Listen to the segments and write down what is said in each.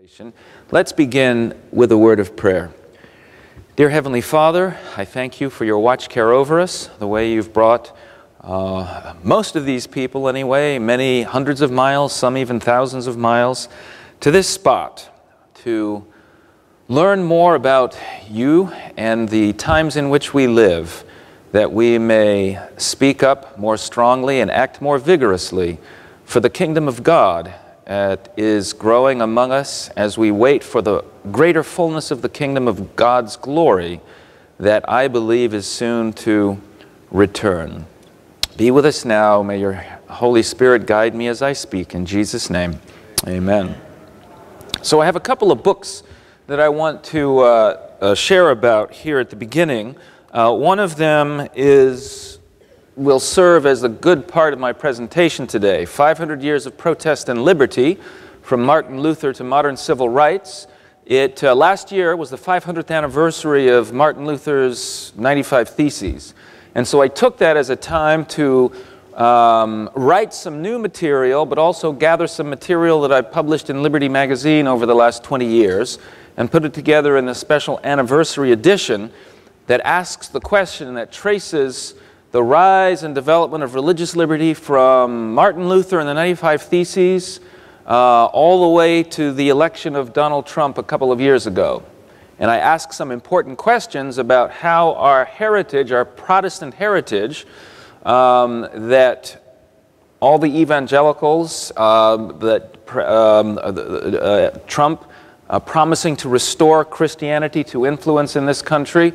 presentation. Let's begin with a word of prayer. Dear Heavenly Father, I thank you for your watch care over us, the way you've brought most of these people anyway, many hundreds of miles, some even thousands of miles, to this spot to learn more about you and the times in which we live, that we may speak up more strongly and act more vigorously for the kingdom of God that is growing among us as we wait for the greater fullness of the kingdom of God's glory that I believe is soon to return. Be with us now. May your Holy Spirit guide me as I speak. In Jesus' name, amen. So I have a couple of books that I want to share about here at the beginning. One of them will serve as a good part of my presentation today. 500 Years of Protest and Liberty, from Martin Luther to Modern Civil Rights. Last year was the 500th anniversary of Martin Luther's 95 Theses. And so I took that as a time to write some new material, but also gather some material that I've published in Liberty magazine over the last 20 years, and put it together in a special anniversary edition that asks the question, that traces the rise and development of religious liberty from Martin Luther and the 95 Theses all the way to the election of Donald Trump a couple of years ago. And I ask some important questions about how our heritage, our Protestant heritage, that all the evangelicals, Trump promising to restore Christianity to influence in this country,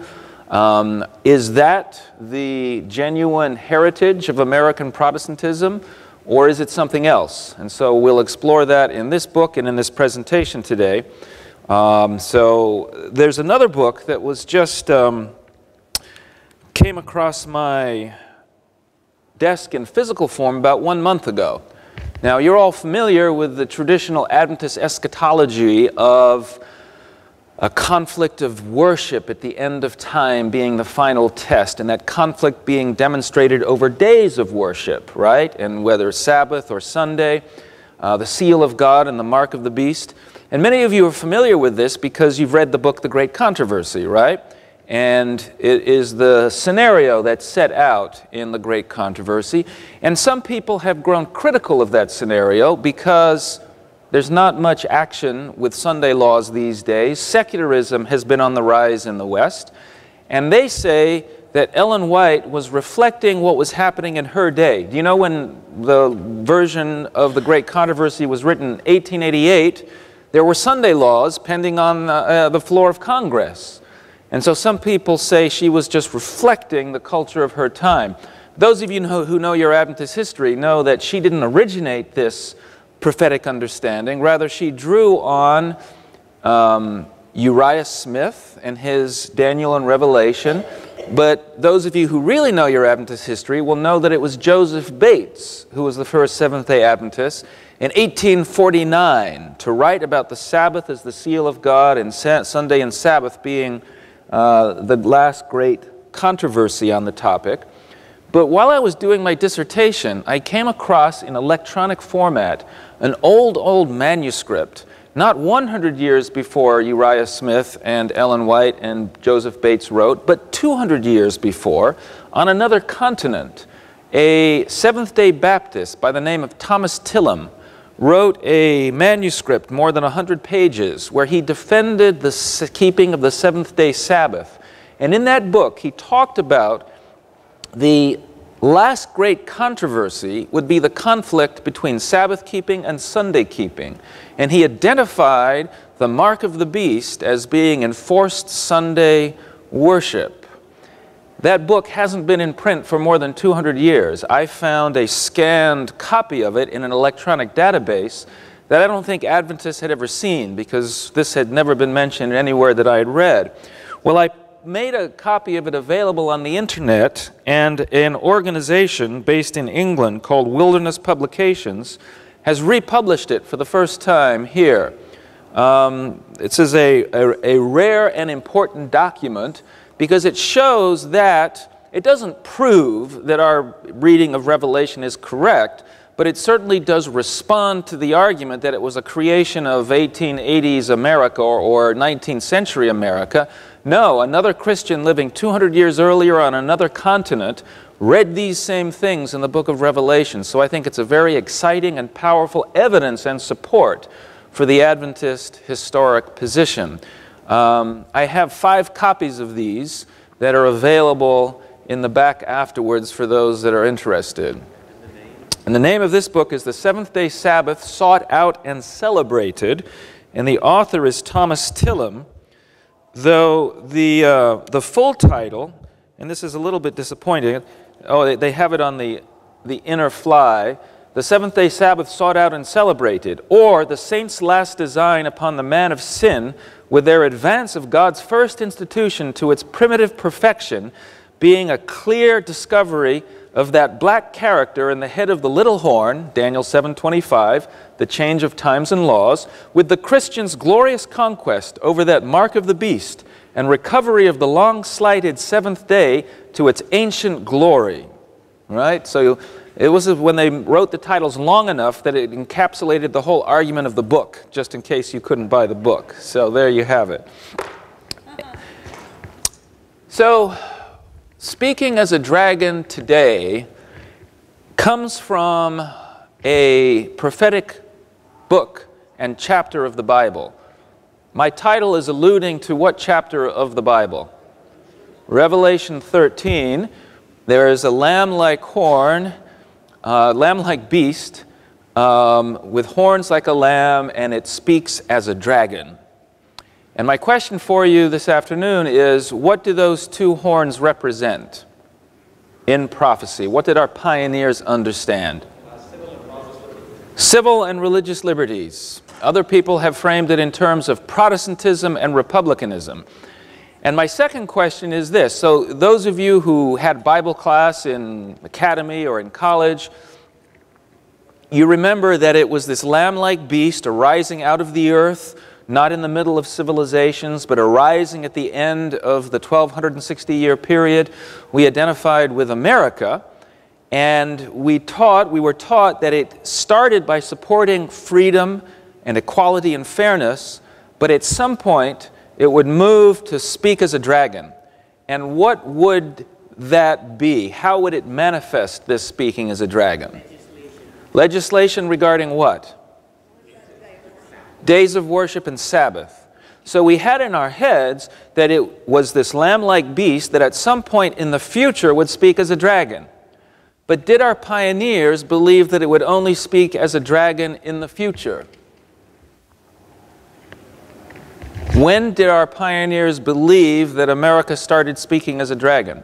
is that the genuine heritage of American Protestantism, or is it something else? And so we'll explore that in this book and in this presentation today. So there's another book that was just came across my desk in physical form about 1 month ago. Now, you're all familiar with the traditional Adventist eschatology of a conflict of worship at the end of time being the final test, and that conflict being demonstrated over days of worship, right? And whether Sabbath or Sunday, the seal of God and the mark of the beast. And many of you are familiar with this because you've read the book, The Great Controversy, right? And it is the scenario that's set out in The Great Controversy. And some people have grown critical of that scenario because there's not much action with Sunday laws these days. Secularism has been on the rise in the West. And they say that Ellen White was reflecting what was happening in her day. Do you know when the version of The Great Controversy was written in 1888, there were Sunday laws pending on the floor of Congress. And so some people say she was just reflecting the culture of her time. Those of you who know your Adventist history know that she didn't originate this prophetic understanding. Rather, she drew on Uriah Smith and his Daniel and Revelation. But those of you who really know your Adventist history will know that it was Joseph Bates, who was the first Seventh-day Adventist, in 1849 to write about the Sabbath as the seal of God and Sunday and Sabbath being the last great controversy on the topic. But while I was doing my dissertation, I came across in electronic format an old manuscript, not 100 years before Uriah Smith and Ellen White and Joseph Bates wrote, but 200 years before, on another continent. A Seventh-day Baptist by the name of Thomas Tillam wrote a manuscript, more than 100 pages, where he defended the keeping of the seventh-day Sabbath. And in that book, he talked about the last great controversy would be the conflict between Sabbath keeping and Sunday keeping. And he identified the mark of the beast as being enforced Sunday worship. That book hasn't been in print for more than 200 years. I found a scanned copy of it in an electronic database that I don't think Adventists had ever seen, because this had never been mentioned anywhere that I had read. Well, I made a copy of it available on the internet, and an organization based in England called Wilderness Publications has republished it for the first time here. This is a rare and important document because it shows that it doesn't prove that our reading of Revelation is correct, but it certainly does respond to the argument that it was a creation of 1880s America or 19th century America. No, another Christian living 200 years earlier on another continent read these same things in the book of Revelation. So I think it's a very exciting and powerful evidence and support for the Adventist historic position. I have 5 copies of these that are available in the back afterwards for those that are interested. And the name of this book is The Seventh-Day Sabbath Sought Out and Celebrated, and the author is Thomas Tillam, though the full title, and this is a little bit disappointing, they have it on the inner fly, The Seventh-Day Sabbath Sought Out and Celebrated, or The Saints' Last Design Upon the Man of Sin, with their advance of God's first institution to its primitive perfection, being a clear discovery of that black character in the head of the little horn, Daniel 7:25, the change of times and laws, with the Christian's glorious conquest over that mark of the beast and recovery of the long-slighted seventh day to its ancient glory. Right? So it was when they wrote the titles long enough that it encapsulated the whole argument of the book, just in case you couldn't buy the book. So there you have it. So, speaking as a dragon today comes from a prophetic book and chapter of the Bible. My title is alluding to what chapter of the Bible? Revelation 13. There is a lamb-like horn, lamb-like beast with horns like a lamb, and it speaks as a dragon. And my question for you this afternoon is, what do those 2 horns represent in prophecy? What did our pioneers understand? Civil and religious liberties. Other people have framed it in terms of Protestantism and republicanism. And my second question is this. So those of you who had Bible class in academy or in college, you remember that it was this lamb-like beast arising out of the earth, not in the middle of civilizations, but arising at the end of the 1260-year period. We identified with America, and we were taught that it started by supporting freedom and equality and fairness, but at some point it would move to speak as a dragon. And what would that be? How would it manifest this speaking as a dragon? Legislation regarding what? Days of worship and Sabbath. So we had in our heads that it was this lamb-like beast that at some point in the future would speak as a dragon. But did our pioneers believe that it would only speak as a dragon in the future? When did our pioneers believe that America started speaking as a dragon?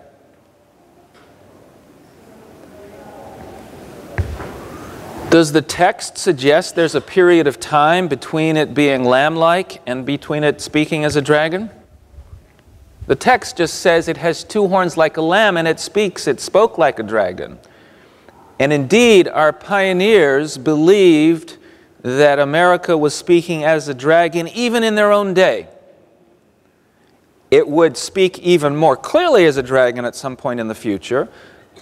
Does the text suggest there's a period of time between it being lamb-like and between it speaking as a dragon? The text just says it has 2 horns like a lamb and it spoke like a dragon. And indeed, our pioneers believed that America was speaking as a dragon even in their own day. It would speak even more clearly as a dragon at some point in the future,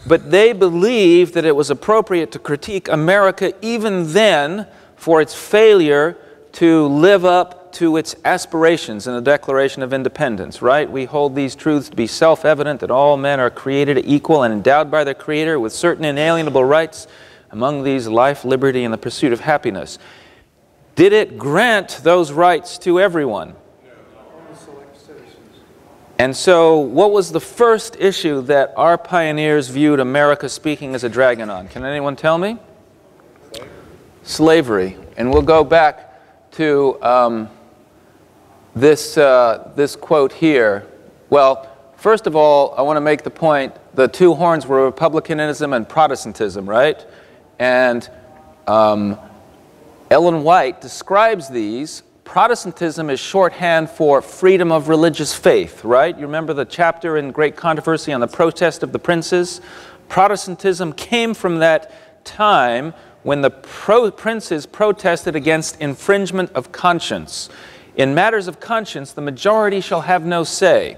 but they believed that it was appropriate to critique America even then for its failure to live up to its aspirations in the Declaration of Independence, right? We hold these truths to be self-evident, that all men are created equal and endowed by their Creator with certain inalienable rights, among these life, liberty, and the pursuit of happiness. Did it grant those rights to everyone? And so, what was the first issue that our pioneers viewed America speaking as a dragon on? Can anyone tell me? Slavery. And we'll go back to this quote here. Well, first of all, I want to make the point, the 2 horns were republicanism and Protestantism, right? And Ellen White describes these. Protestantism is shorthand for freedom of religious faith, right? You remember the chapter in Great Controversy on the protest of the princes? Protestantism came from that time when the princes protested against infringement of conscience. In matters of conscience, the majority shall have no say.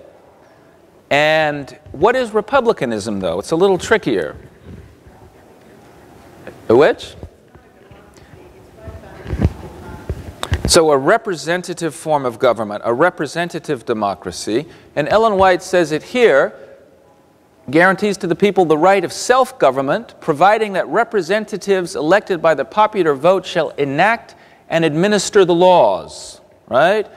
And what is republicanism, though? It's a little trickier. Which? So a representative form of government, a representative democracy, and Ellen White says it here, guarantees to the people the right of self-government, providing that representatives elected by the popular vote shall enact and administer the laws, right?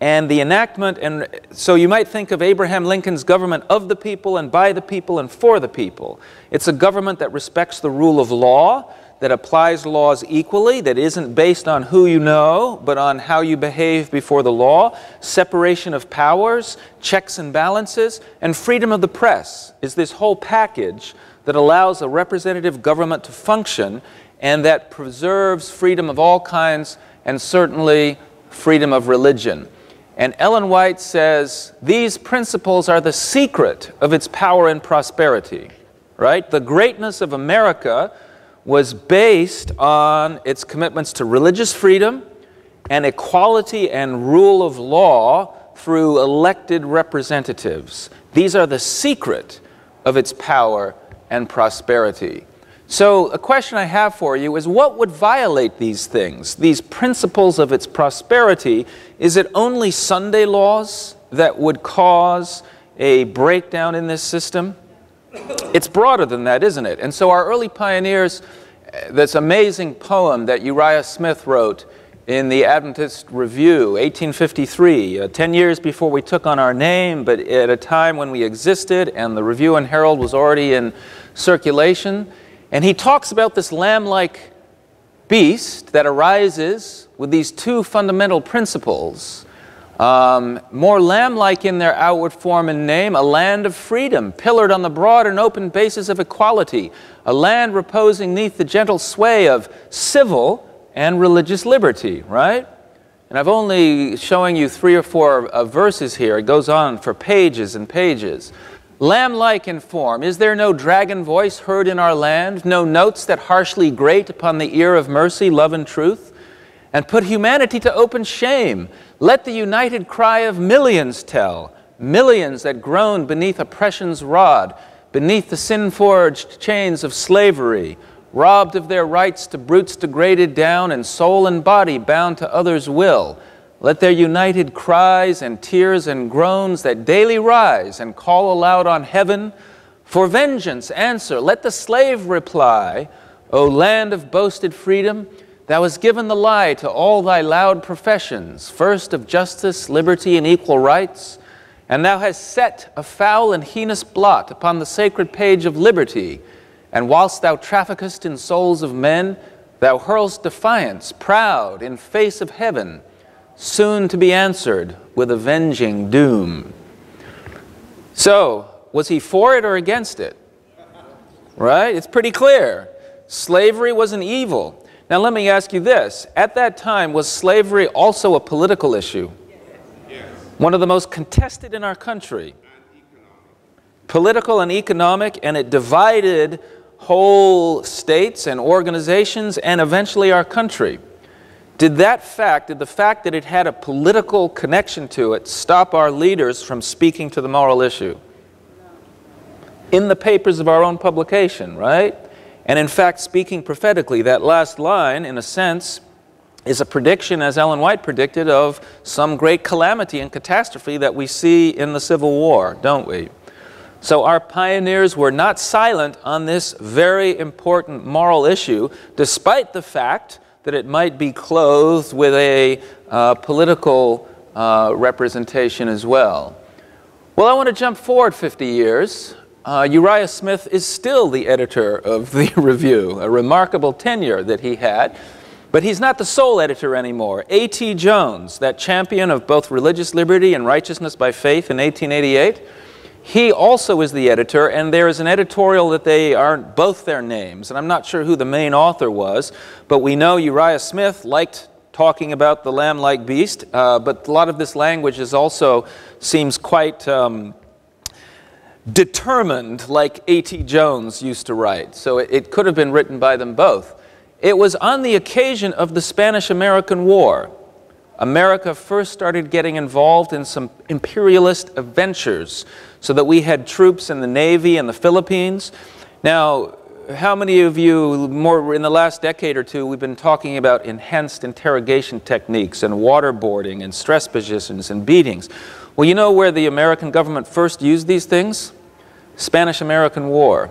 And the enactment, and so you might think of Abraham Lincoln's government of the people and by the people and for the people. It's a government that respects the rule of law, that applies laws equally, that isn't based on who you know, but on how you behave before the law, separation of powers, checks and balances, and freedom of the press is this whole package that allows a representative government to function and that preserves freedom of all kinds and certainly freedom of religion. And Ellen White says these principles are the secret of its power and prosperity, right? The greatness of America was based on its commitments to religious freedom and equality and rule of law through elected representatives. These are the secret of its power and prosperity. So a question I have for you is, what would violate these things, these principles of its prosperity? Is it only Sunday laws that would cause a breakdown in this system? It's broader than that, isn't it? And so our early pioneers, this amazing poem that Uriah Smith wrote in the Adventist Review, 1853, 10 years before we took on our name, but at a time when we existed and the Review and Herald was already in circulation. And he talks about this lamb-like beast that arises with these two fundamental principles. More lamb-like in their outward form and name, a land of freedom, pillared on the broad and open basis of equality, a land reposing neath the gentle sway of civil and religious liberty, right? And I've only showing you 3 or 4 verses here. It goes on for pages and pages. Lamb-like in form, is there no dragon voice heard in our land, no notes that harshly grate upon the ear of mercy, love, and truth? And put humanity to open shame. Let the united cry of millions tell, millions that groan beneath oppression's rod, beneath the sin-forged chains of slavery, robbed of their rights to brutes degraded down, and soul and body bound to others' will. Let their united cries and tears and groans that daily rise and call aloud on heaven for vengeance answer. Let the slave reply, O land of boasted freedom, thou hast given the lie to all thy loud professions, first of justice, liberty, and equal rights, and thou hast set a foul and heinous blot upon the sacred page of liberty, and whilst thou traffickest in souls of men, thou hurlst defiance, proud, in face of heaven, soon to be answered with avenging doom. So, was he for it or against it? Right? It's pretty clear. Slavery was an evil. Now let me ask you this. At that time, was slavery also a political issue? Yes. One of the most contested in our country. Political and economic, and it divided whole states and organizations and eventually our country. Did the fact that it had a political connection to it stop our leaders from speaking to the moral issue? In the papers of our own publication, right? And in fact, speaking prophetically, that last line, in a sense, is a prediction, as Ellen White predicted, of some great calamity and catastrophe that we see in the Civil War, don't we? So our pioneers were not silent on this very important moral issue, despite the fact that it might be clothed with a political representation as well. Well, I want to jump forward 50 years. Uriah Smith is still the editor of the Review, a remarkable tenure that he had. But he's not the sole editor anymore. A.T. Jones, that champion of both religious liberty and righteousness by faith in 1888, he also is the editor, and there is an editorial that they aren't both their names, and I'm not sure who the main author was, but we know Uriah Smith liked talking about the lamb-like beast, but a lot of this language is also seems quite determined, like A.T. Jones used to write, so it could have been written by them both. It was on the occasion of the Spanish-American War. America first started getting involved in some imperialist ventures so that we had troops in the Navy in the Philippines. Now, how many of you, more in the last decade or two, we've been talking about enhanced interrogation techniques and waterboarding and stress positions and beatings. Well, you know where the American government first used these things? Spanish-American War.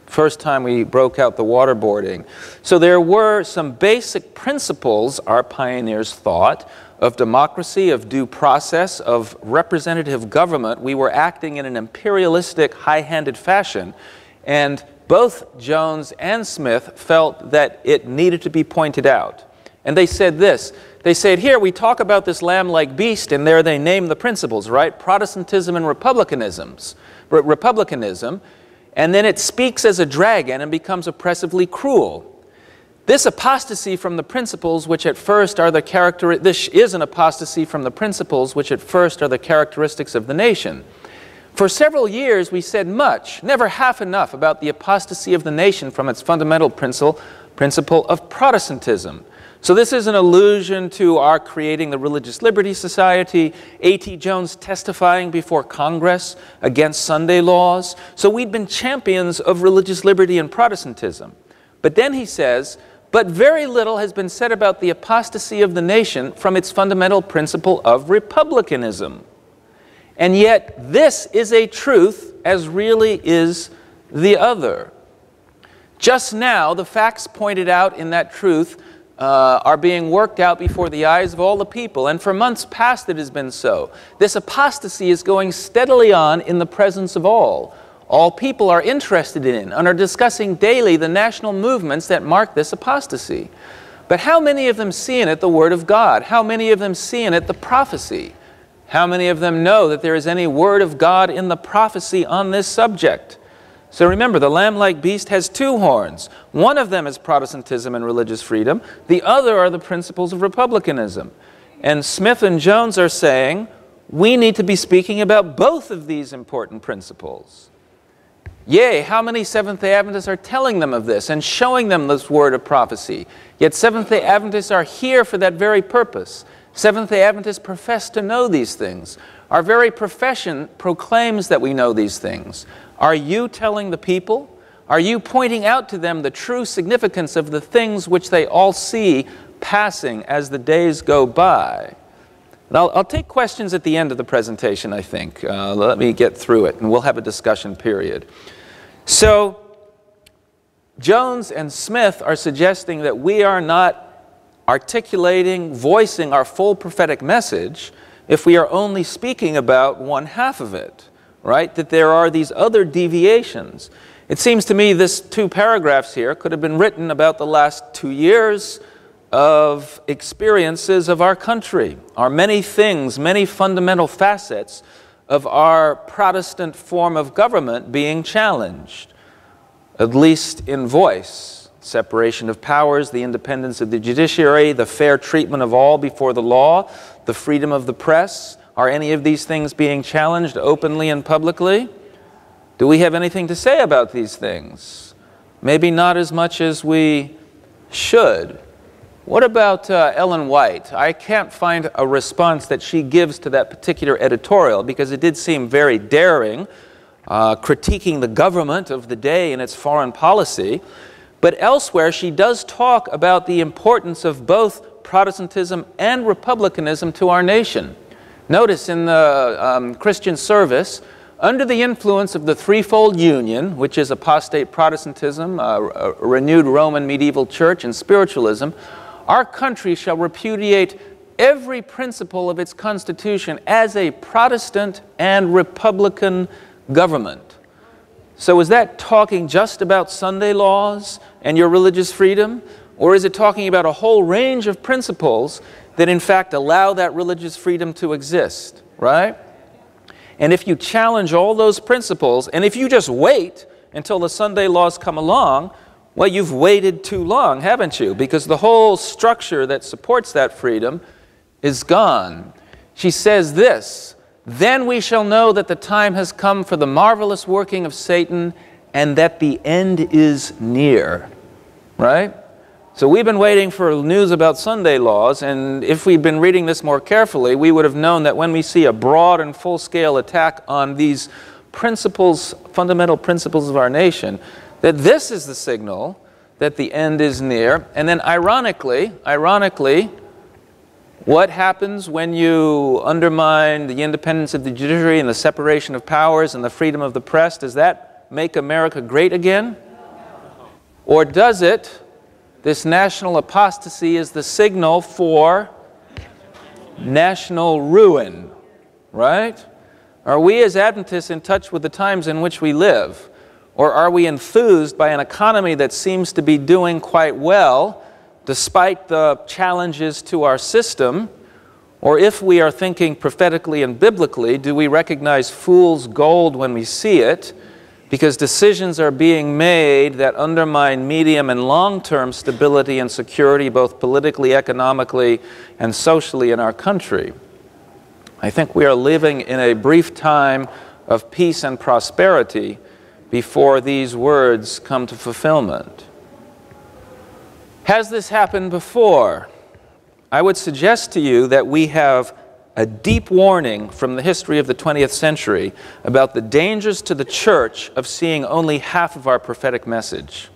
First time we broke out the waterboarding. So there were some basic principles, our pioneers thought, of democracy, of due process, of representative government. We were acting in an imperialistic, high-handed fashion, and both Jones and Smith felt that it needed to be pointed out. And they said this. They said, here we talk about this lamb-like beast, and there they name the principles, right? Protestantism and republicanism. And then it speaks as a dragon and becomes oppressively cruel. This apostasy from the principles which at first are the this is an apostasy from the principles which at first are the characteristics of the nation. For several years we said much, never half enough, about the apostasy of the nation from its fundamental principle of Protestantism. So this is an allusion to our creating the Religious Liberty Society, A.T. Jones testifying before Congress against Sunday laws. So we'd been champions of religious liberty and Protestantism. But then he says, but very little has been said about the apostasy of the nation from its fundamental principle of republicanism. And yet this is a truth as really is the other. Just now, the facts pointed out in that truth are being worked out before the eyes of all the people, and for months past it has been so. This apostasy is going steadily on in the presence of all. All people are interested in and are discussing daily the national movements that mark this apostasy. But how many of them see in it the Word of God? How many of them see in it the prophecy? How many of them know that there is any Word of God in the prophecy on this subject? So remember, the lamb-like beast has two horns. One of them is Protestantism and religious freedom. The other are the principles of republicanism. And Smith and Jones are saying, we need to be speaking about both of these important principles. Yea, how many Seventh-day Adventists are telling them of this and showing them this word of prophecy? Yet Seventh-day Adventists are here for that very purpose. Seventh-day Adventists profess to know these things. Our very profession proclaims that we know these things. Are you telling the people? Are you pointing out to them the true significance of the things which they all see passing as the days go by? And I'll take questions at the end of the presentation, I think. Let me get through it, and we'll have a discussion period. So, Jones and Smith are suggesting that we are not articulating, voicing our full prophetic message if we are only speaking about one half of it. Right? That there are these other deviations. It seems to me this 2 paragraphs here could have been written about the last 2 years of experiences of our country, our many things, many fundamental facets of our Protestant form of government being challenged, at least in voice. Separation of powers, the independence of the judiciary, the fair treatment of all before the law, the freedom of the press. Are any of these things being challenged openly and publicly? Do we have anything to say about these things? Maybe not as much as we should. What about Ellen White? I can't find a response that she gives to that particular editorial because it did seem very daring, critiquing the government of the day and its foreign policy. But elsewhere, she does talk about the importance of both Protestantism and republicanism to our nation. Notice in the Christian Service, under the influence of the threefold union, which is apostate Protestantism, a renewed Roman medieval church, and spiritualism, our country shall repudiate every principle of its constitution as a Protestant and Republican government. So is that talking just about Sunday laws and your religious freedom? Or is it talking about a whole range of principles that in fact allow that religious freedom to exist, right? And if you challenge all those principles, and if you just wait until the Sunday laws come along, well, you've waited too long, haven't you? Because the whole structure that supports that freedom is gone. She says this, then we shall know that the time has come for the marvelous working of Satan and that the end is near, right? So we've been waiting for news about Sunday laws, and if we'd been reading this more carefully, we would have known that when we see a broad and full-scale attack on these principles, fundamental principles of our nation, that this is the signal that the end is near. And then ironically, what happens when you undermine the independence of the judiciary and the separation of powers and the freedom of the press? Does that make America great again? Or does it? This national apostasy is the signal for national ruin, right? Are we as Adventists in touch with the times in which we live? Or are we enthused by an economy that seems to be doing quite well despite the challenges to our system? Or if we are thinking prophetically and biblically, do we recognize fool's gold when we see it? Because decisions are being made that undermine medium and long-term stability and security, both politically, economically, and socially in our country. I think we are living in a brief time of peace and prosperity before these words come to fulfillment. Has this happened before? I would suggest to you that we have a deep warning from the history of the 20th century about the dangers to the church of seeing only half of our prophetic message.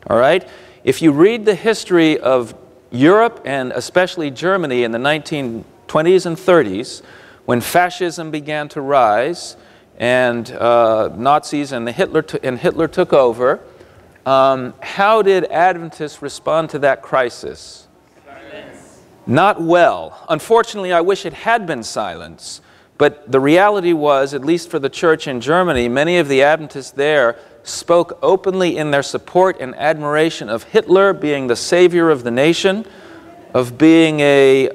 All right? If you read the history of Europe and especially Germany in the 1920s and 30s, when fascism began to rise and Nazis and Hitler took over, how did Adventists respond to that crisis? Silence. Not well. Unfortunately, I wish it had been silence. But the reality was, at least for the church in Germany, many of the Adventists there spoke openly in their support and admiration of Hitler being the savior of the nation, of being a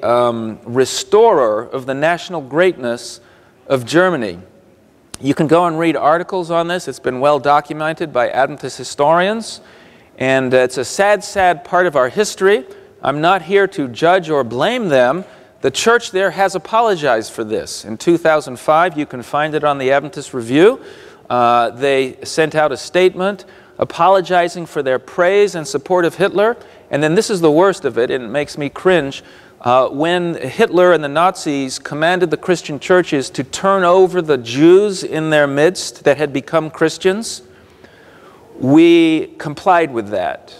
restorer of the national greatness of Germany. You can go and read articles on this. It's been well documented by Adventist historians. And it's a sad, sad part of our history. I'm not here to judge or blame them. The church there has apologized for this. In 2005, you can find it on the Adventist Review. They sent out a statement apologizing for their praise and support of Hitler. And then this is the worst of it, and it makes me cringe. When Hitler and the Nazis commanded the Christian churches to turn over the Jews in their midst that had become Christians, we complied with that.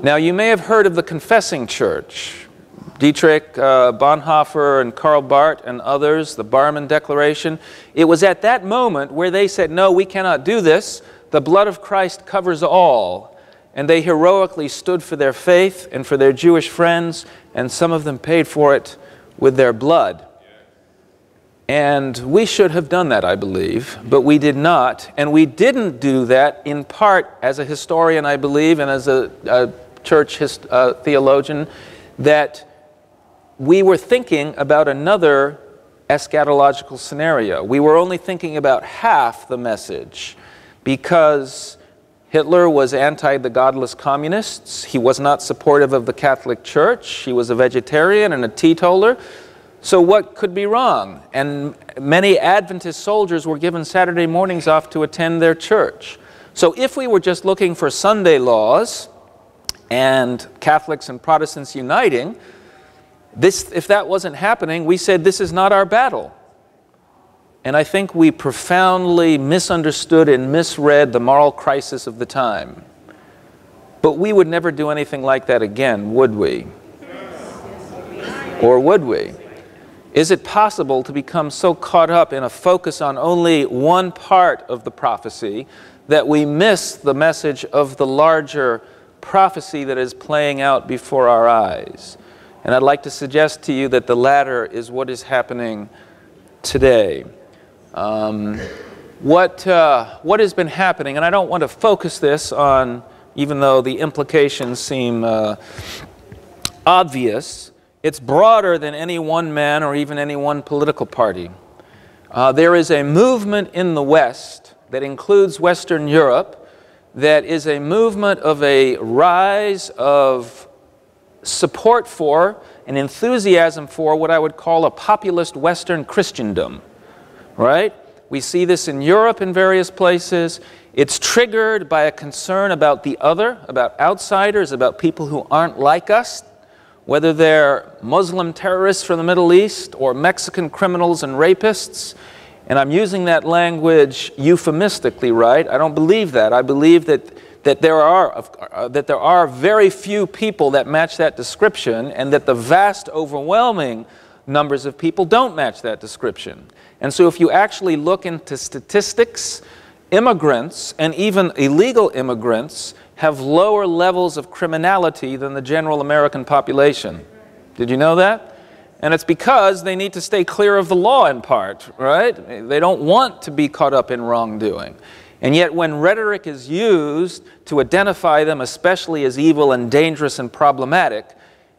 Now, you may have heard of the Confessing Church. Dietrich Bonhoeffer and Karl Barth and others, the Barmen Declaration. It was at that moment where they said, no, we cannot do this. The blood of Christ covers all. And they heroically stood for their faith and for their Jewish friends, and some of them paid for it with their blood. And we should have done that, I believe, but we did not. And we didn't do that in part as a historian, I believe, and as a church theologian, that we were thinking about another eschatological scenario. We were only thinking about half the message because Hitler was anti the godless communists. He was not supportive of the Catholic Church. He was a vegetarian and a teetotaler. So what could be wrong? And many Adventist soldiers were given Saturday mornings off to attend their church. So if we were just looking for Sunday laws and Catholics and Protestants uniting, if that wasn't happening, we said this is not our battle. And I think we profoundly misunderstood and misread the moral crisis of the time. But we would never do anything like that again, would we? Or would we? Is it possible to become so caught up in a focus on only one part of the prophecy that we miss the message of the larger prophecy that is playing out before our eyes? And I'd like to suggest to you that the latter is what is happening today. What has been happening, and I don't want to focus this on, even though the implications seem obvious, it's broader than any one man or even any one political party. There is a movement in the West that includes Western Europe that is a movement of a rise of support for and enthusiasm for what I would call a populist Western Christendom. Right? We see this in Europe in various places. It's triggered by a concern about the other, about outsiders, about people who aren't like us, whether they're Muslim terrorists from the Middle East or Mexican criminals and rapists. And I'm using that language euphemistically, right? I don't believe that. I believe that there are very few people that match that description, and that the vast overwhelming numbers of people don't match that description. And so if you actually look into statistics, immigrants and even illegal immigrants have lower levels of criminality than the general American population. Did you know that? And it's because they need to stay clear of the law in part, right? They don't want to be caught up in wrongdoing. And yet when rhetoric is used to identify them especially as evil and dangerous and problematic,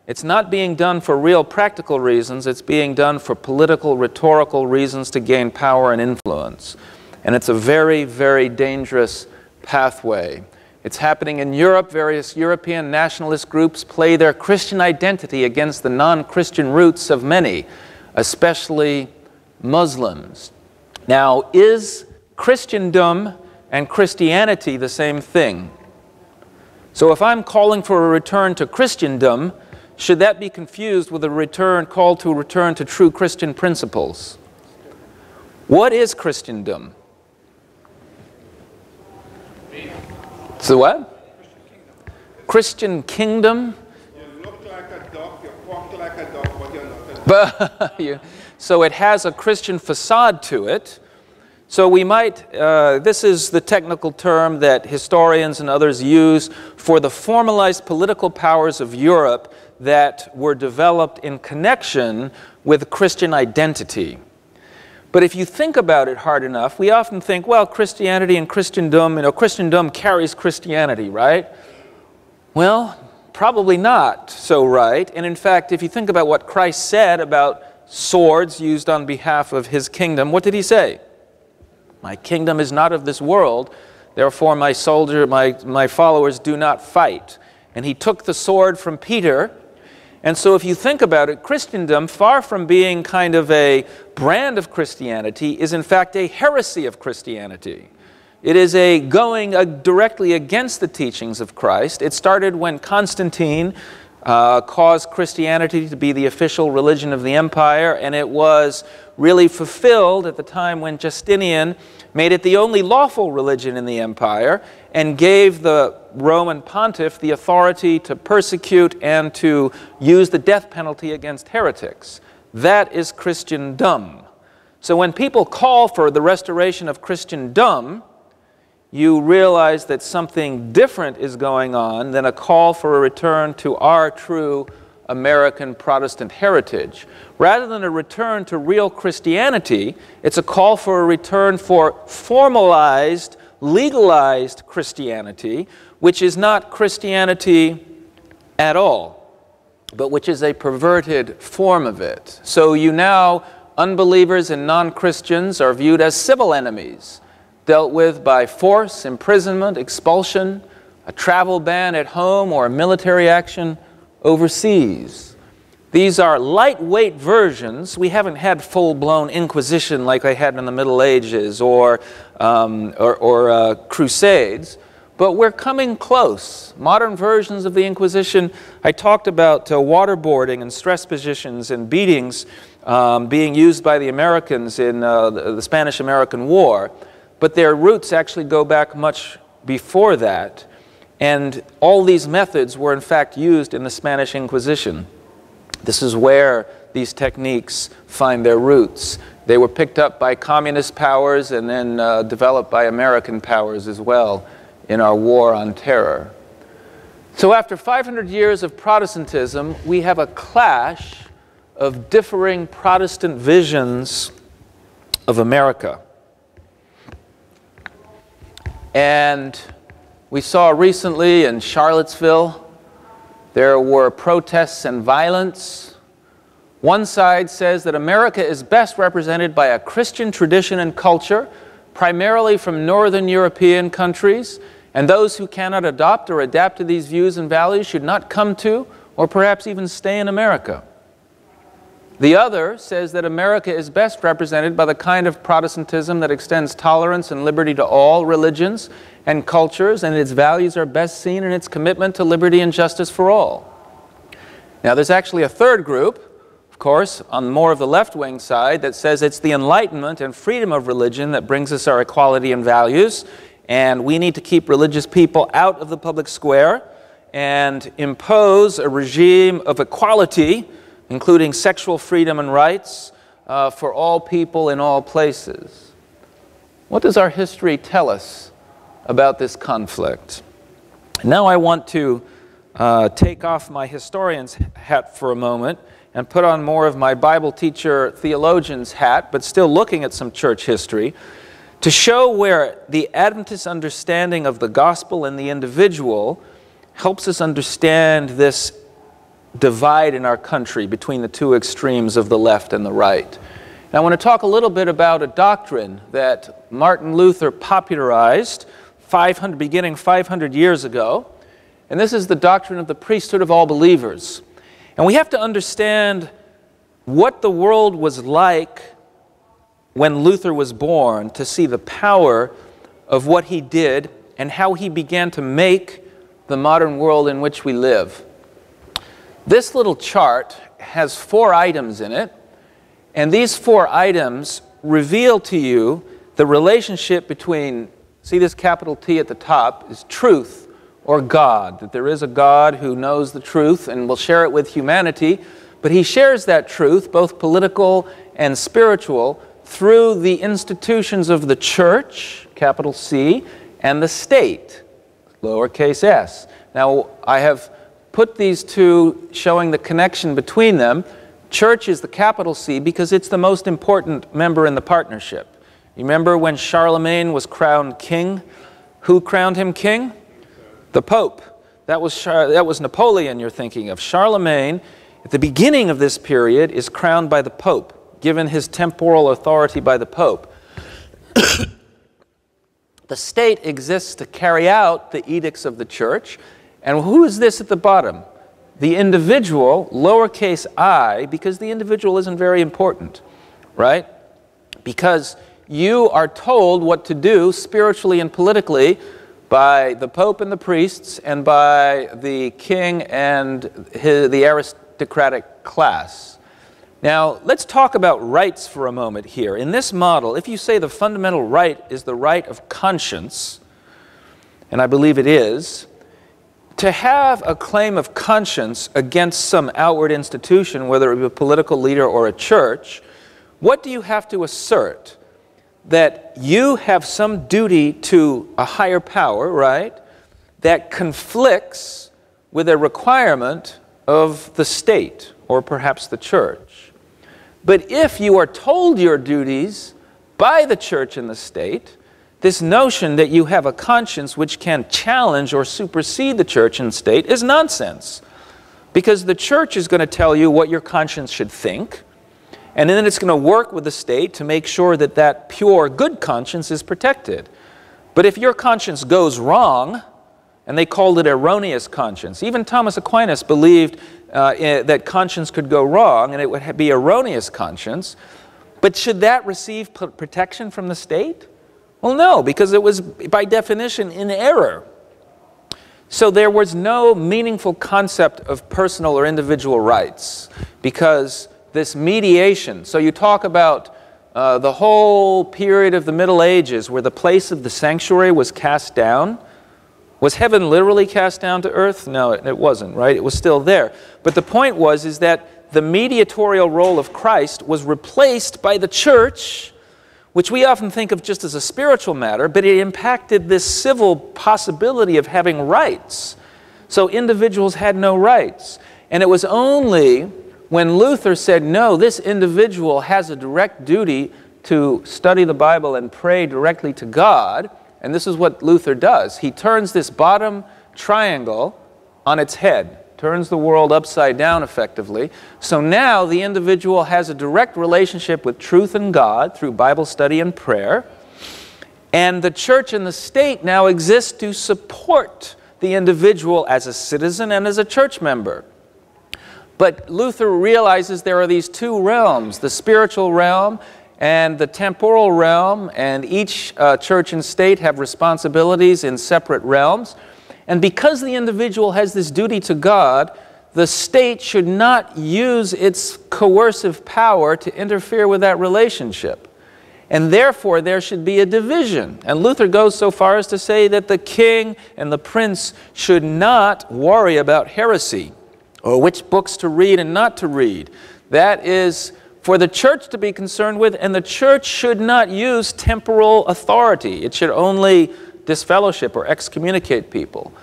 it's not being done for real practical reasons, it's being done for political, rhetorical reasons to gain power and influence. And it's a very, very dangerous pathway. It's happening in Europe. Various European nationalist groups play their Christian identity against the non-Christian roots of many, especially Muslims. Now, is Christendom and Christianity the same thing? So if I'm calling for a return to Christendom, should that be confused with a call to return to true Christian principles? What is Christendom? So what? Christian kingdom? You look like a dog, you walk like a dog, but you're not a dog. So it has a Christian facade to it. So we might, this is the technical term that historians and others use for the formalized political powers of Europe that were developed in connection with Christian identity. But if you think about it hard enough, we often think, well, Christianity and Christendom, Christendom carries Christianity, right? Well, probably not so right. And in fact, if you think about what Christ said about swords used on behalf of his kingdom, what did he say? My kingdom is not of this world, therefore my followers do not fight. And he took the sword from Peter. And so if you think about it, Christendom, far from being kind of a brand of Christianity, is in fact a heresy of Christianity. It is a going directly against the teachings of Christ. It started when Constantine caused Christianity to be the official religion of the empire, and it was really fulfilled at the time when Justinian made it the only lawful religion in the empire and gave the Roman pontiff the authority to persecute and to use the death penalty against heretics. That is Christendom. So when people call for the restoration of Christendom, you realize that something different is going on than a call for a return to our true American Protestant heritage. Rather than a return to real Christianity, it's a call for a return for formalized, legalized Christianity, which is not Christianity at all, but which is a perverted form of it. So unbelievers and non-Christians are viewed as civil enemies, dealt with by force, imprisonment, expulsion, a travel ban at home, or a military action overseas. These are lightweight versions. We haven't had full-blown Inquisition like they had in the Middle Ages or Crusades, but we're coming close. Modern versions of the Inquisition, I talked about waterboarding and stress positions and beatings being used by the Americans in the Spanish-American War, but their roots actually go back much before that. And all these methods were in fact used in the Spanish Inquisition. This is where these techniques find their roots. They were picked up by communist powers and then developed by American powers as well in our war on terror. So after 500 years of Protestantism, we have a clash of differing Protestant visions of America. And we saw recently in Charlottesville, there were protests and violence. One side says that America is best represented by a Christian tradition and culture, primarily from Northern European countries, and those who cannot adopt or adapt to these views and values should not come to, or perhaps even stay in America. The other says that America is best represented by the kind of Protestantism that extends tolerance and liberty to all religions and cultures, and its values are best seen in its commitment to liberty and justice for all. Now, there's actually a third group, of course, on more of the left-wing side that says it's the enlightenment and freedom of religion that brings us our equality and values, and we need to keep religious people out of the public square and impose a regime of equality, including sexual freedom and rights, for all people in all places. What does our history tell us about this conflict? Now I want to take off my historian's hat for a moment and put on more of my Bible teacher theologian's hat, but still looking at some church history, to show where the Adventist understanding of the gospel and the individual helps us understand this divide in our country between the two extremes of the left and the right. And I want to talk a little bit about a doctrine that Martin Luther popularized beginning 500 years ago, and this is the doctrine of the priesthood of all believers. And we have to understand what the world was like when Luther was born to see the power of what he did and how he began to make the modern world in which we live. This little chart has 4 items in it, and these 4 items reveal to you the relationship between, see this capital T at the top, is truth or God, that there is a God who knows the truth and will share it with humanity, but he shares that truth, both political and spiritual, through the institutions of the church, capital C, and the state, lowercase s. Now, I have put these two showing the connection between them. Church is the capital C because it's the most important member in the partnership. You remember when Charlemagne was crowned king? Who crowned him king? The Pope. That was Napoleon you're thinking of. Charlemagne, at the beginning of this period, is crowned by the Pope, given his temporal authority by the Pope. The state exists to carry out the edicts of the church. And who is this at the bottom? The individual, lowercase I, because the individual isn't very important, right? Because you are told what to do spiritually and politically by the Pope and the priests and by the king and the aristocratic class. Now, let's talk about rights for a moment here. In this model, if you say the fundamental right is the right of conscience, and I believe it is, to have a claim of conscience against some outward institution, whether it be a political leader or a church, what do you have to assert? That you have some duty to a higher power, right, that conflicts with a requirement of the state or perhaps the church. But if you are told your duties by the church and the state, this notion that you have a conscience which can challenge or supersede the church and state is nonsense. Because the church is going to tell you what your conscience should think, and then it's going to work with the state to make sure that that pure, good conscience is protected. But if your conscience goes wrong, and they called it erroneous conscience, even Thomas Aquinas believed that conscience could go wrong, and it would be erroneous conscience, but should that receive protection from the state? Well, no, because it was, by definition, in error. So there was no meaningful concept of personal or individual rights, because this mediation, so you talk about the whole period of the Middle Ages where the place of the sanctuary was cast down. Was heaven literally cast down to earth? No, it wasn't, right? It was still there. But the point is that the mediatorial role of Christ was replaced by the church, which we often think of just as a spiritual matter, but it impacted this civil possibility of having rights. So individuals had no rights. And it was only when Luther said, no, this individual has a direct duty to study the Bible and pray directly to God, and this is what Luther does. He turns this bottom triangle on its head, turns the world upside down effectively. So now the individual has a direct relationship with truth and God through Bible study and prayer, and the church and the state now exist to support the individual as a citizen and as a church member. But Luther realizes there are these two realms, the spiritual realm and the temporal realm, and each church and state have responsibilities in separate realms. And because the individual has this duty to God, the state should not use its coercive power to interfere with that relationship. And therefore, there should be a division. And Luther goes so far as to say that the king and the prince should not worry about heresy or which books to read and not to read. That is for the church to be concerned with, and the church should not use temporal authority. It should only disfellowship or excommunicate people.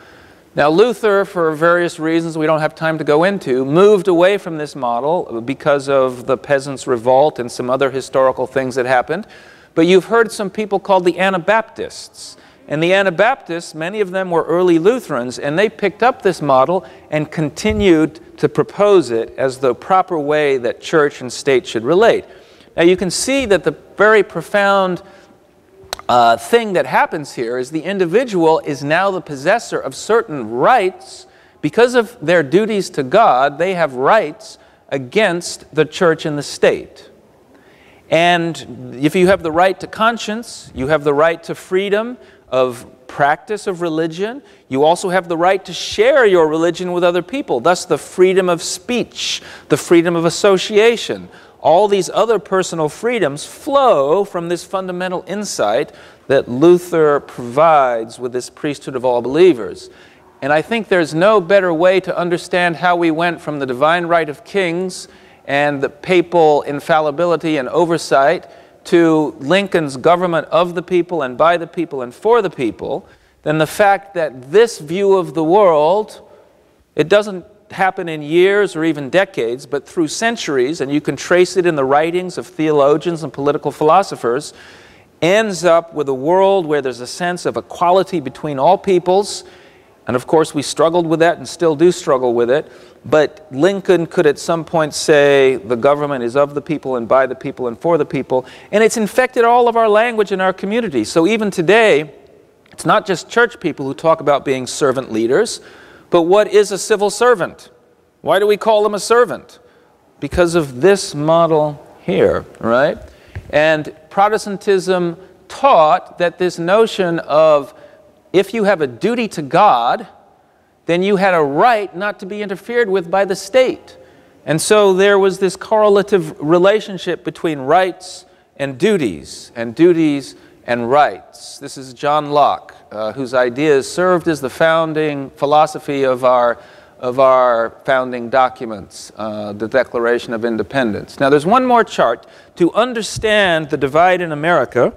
Now, Luther, for various reasons we don't have time to go into, moved away from this model because of the peasants' revolt and some other historical things that happened. But you've heard some people called the Anabaptists. And the Anabaptists, many of them were early Lutherans, and they picked up this model and continued to propose it as the proper way that church and state should relate. Now, you can see that the very profound thing that happens here is the individual is now the possessor of certain rights. Because of their duties to God, they have rights against the church and the state. And if you have the right to conscience, you have the right to freedom of practice of religion, you also have the right to share your religion with other people, thus the freedom of speech, the freedom of association. All these other personal freedoms flow from this fundamental insight that Luther provides with this priesthood of all believers. And I think there's no better way to understand how we went from the divine right of kings and the papal infallibility and oversight to Lincoln's government of the people and by the people and for the people than the fact that this view of the world, it doesn't happen in years or even decades, but through centuries, and you can trace it in the writings of theologians and political philosophers, ends up with a world where there's a sense of equality between all peoples. And of course, we struggled with that and still do struggle with it. But Lincoln could at some point say the government is of the people and by the people and for the people. And it's infected all of our language in our community. So even today, it's not just church people who talk about being servant leaders, but what is a civil servant? Why do we call them a servant? Because of this model here, right? And Protestantism taught that this notion of if you have a duty to God, then you had a right not to be interfered with by the state. And so there was this correlative relationship between rights and duties and rights. This is John Locke, whose ideas served as the founding philosophy of our founding documents, the Declaration of Independence. Now there's one more chart. To understand the divide in America,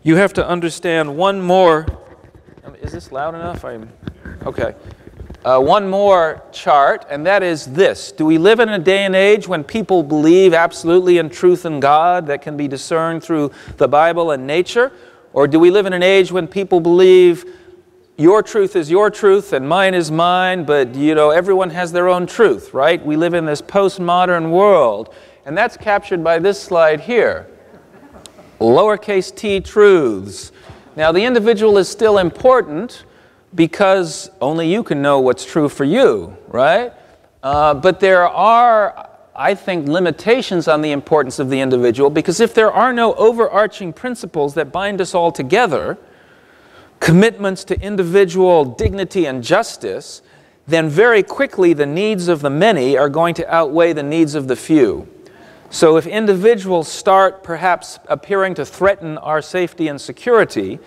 you have to understand one more. Is this loud enough? Okay. One more chart, and that is this. Do we live in a day and age when people believe absolutely in truth and God that can be discerned through the Bible and nature? Or do we live in an age when people believe your truth is your truth and mine is mine, but you know, everyone has their own truth, right? We live in this postmodern world, and that's captured by this slide here. Lowercase t truths. Now, the individual is still important because only you can know what's true for you, right? But there are, I think, limitations on the importance of the individual, because if there are no overarching principles that bind us all together, commitments to individual dignity and justice, then very quickly the needs of the many are going to outweigh the needs of the few. So if individuals start perhaps appearing to threaten our safety and security,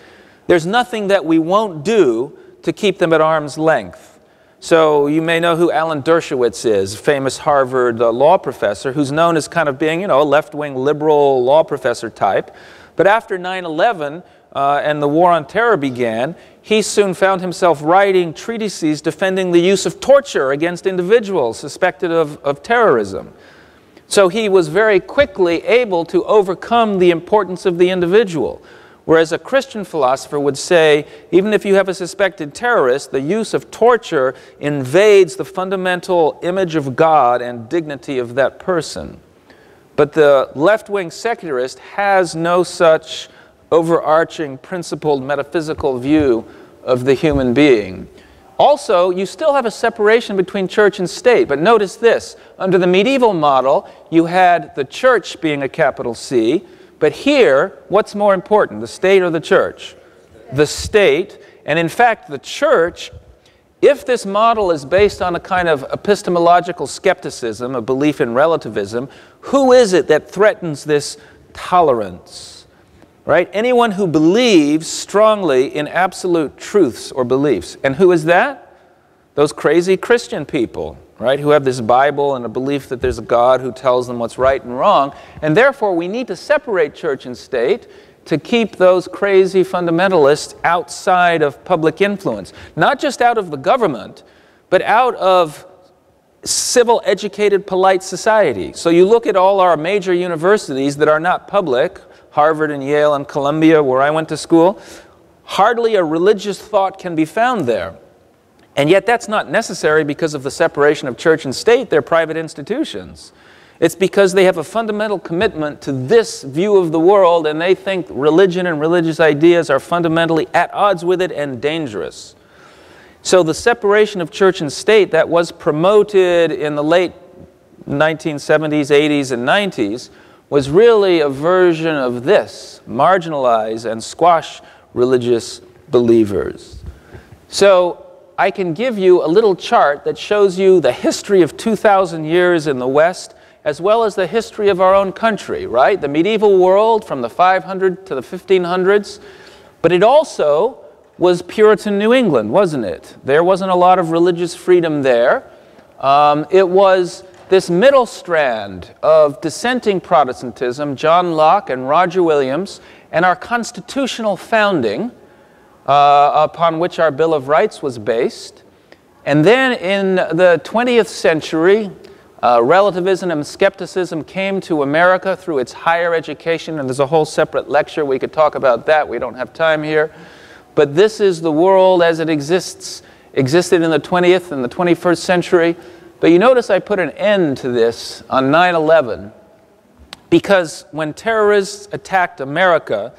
there's nothing that we won't do to keep them at arm's length. So you may know who Alan Dershowitz is, famous Harvard law professor, who's known as kind of being, you know, a left-wing liberal law professor type. But after 9/11 and the war on terror began, he soon found himself writing treatises defending the use of torture against individuals suspected of terrorism. So he was very quickly able to overcome the importance of the individual. Whereas a Christian philosopher would say, even if you have a suspected terrorist, the use of torture invades the fundamental image of God and dignity of that person. But the left-wing secularist has no such overarching, principled, metaphysical view of the human being. Also, you still have a separation between church and state, but notice this. Under the medieval model, you had the church being a capital C, but here, what's more important, the state or the church? The state. And in fact, the church If this model is based on a kind of epistemological skepticism, a belief in relativism, who is it that threatens this tolerance? Right? Anyone who believes strongly in absolute truths or beliefs. And who is that? Those crazy Christian people, right, who have this Bible and a belief that there's a God who tells them what's right and wrong. And therefore, we need to separate church and state to keep those crazy fundamentalists outside of public influence. Not just out of the government, but out of civil, educated, polite society. So you look at all our major universities that are not public, Harvard and Yale and Columbia, where I went to school, hardly a religious thought can be found there. And yet that's not necessary because of the separation of church and state. They're private institutions. It's because they have a fundamental commitment to this view of the world, and they think religion and religious ideas are fundamentally at odds with it and dangerous. So the separation of church and state that was promoted in the late 1970s, 80s, and 90s was really a version of this: marginalize and squash religious believers. So I can give you a little chart that shows you the history of 2,000 years in the West, as well as the history of our own country, right? The medieval world from the 500 to the 1500s. But it also was Puritan New England, wasn't it? There wasn't a lot of religious freedom there. It was this middle strand of dissenting Protestantism, John Locke and Roger Williams, and our constitutional founding, upon which our Bill of Rights was based. And then in the 20th century, relativism and skepticism came to America through its higher education, and there's a whole separate lecture. We could talk about that. We don't have time here. But this is the world as it existed in the 20th and the 21st century. But you notice I put an end to this on 9/11, because when terrorists attacked America,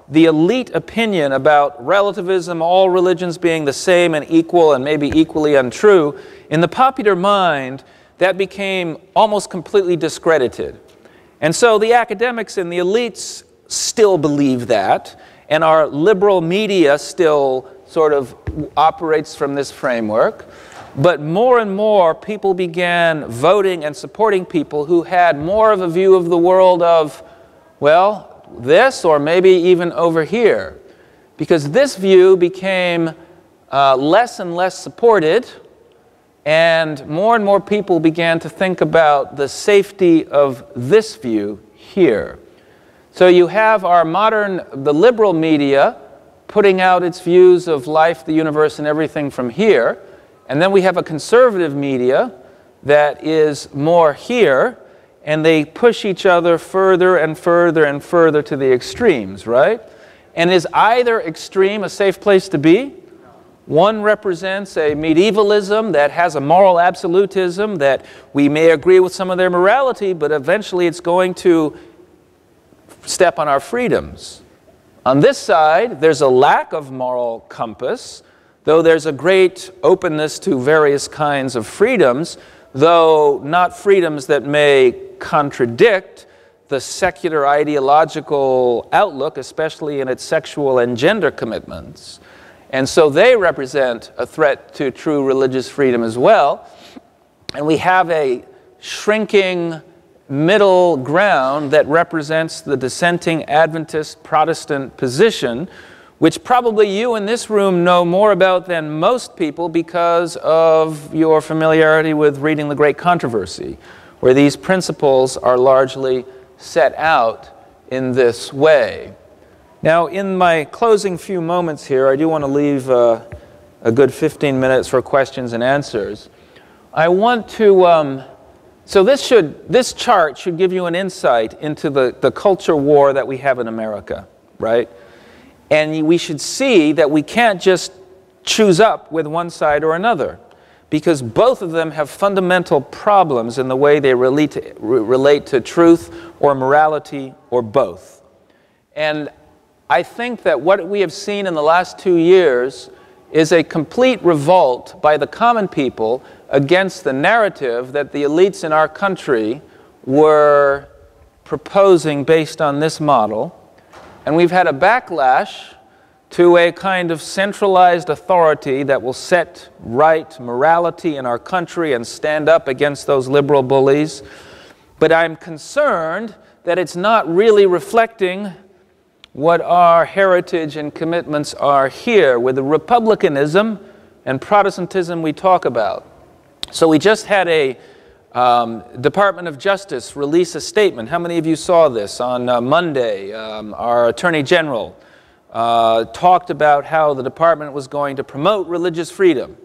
the elite opinion about relativism, all religions being the same and equal and maybe equally untrue, in the popular mind, that became almost completely discredited. And so the academics and the elites still believe that, and our liberal media still sort of operates from this framework. But more and more people began voting and supporting people who had more of a view of the world of, well, this or maybe even over here. Because this view became less and less supported, and more people began to think about the safety of this view here. So you have our the liberal media putting out its views of life, the universe, and everything from here. And then we have a conservative media that is more here, and they push each other further and further and further to the extremes, right? And is either extreme a safe place to be? One represents a medievalism that has a moral absolutism that we may agree with some of their morality, but eventually it's going to step on our freedoms. On this side, there's a lack of moral compass, though there's a great openness to various kinds of freedoms, though not freedoms that may contradict the secular ideological outlook, especially in its sexual and gender commitments. And so they represent a threat to true religious freedom as well. And we have a shrinking middle ground that represents the dissenting Adventist Protestant position, which probably you in this room know more about than most people because of your familiarity with reading The Great Controversy, where these principles are largely set out in this way. Now, in my closing few moments here, I do want to leave a good 15 minutes for questions and answers. I want to, so this chart should give you an insight into the culture war that we have in America, right? And we should see that we can't just choose up with one side or another, because both of them have fundamental problems in the way they relate to truth or morality or both. And I think that what we have seen in the last 2 years is a complete revolt by the common people against the narrative that the elites in our country were proposing based on this model. And we've had a backlash to a kind of centralized authority that will set right morality in our country and stand up against those liberal bullies. But I'm concerned that it's not really reflecting what our heritage and commitments are here with the republicanism and Protestantism we talk about. So we just had a Department of Justice release a statement. How many of you saw this? On Monday, our Attorney General talked about how the department was going to promote religious freedom.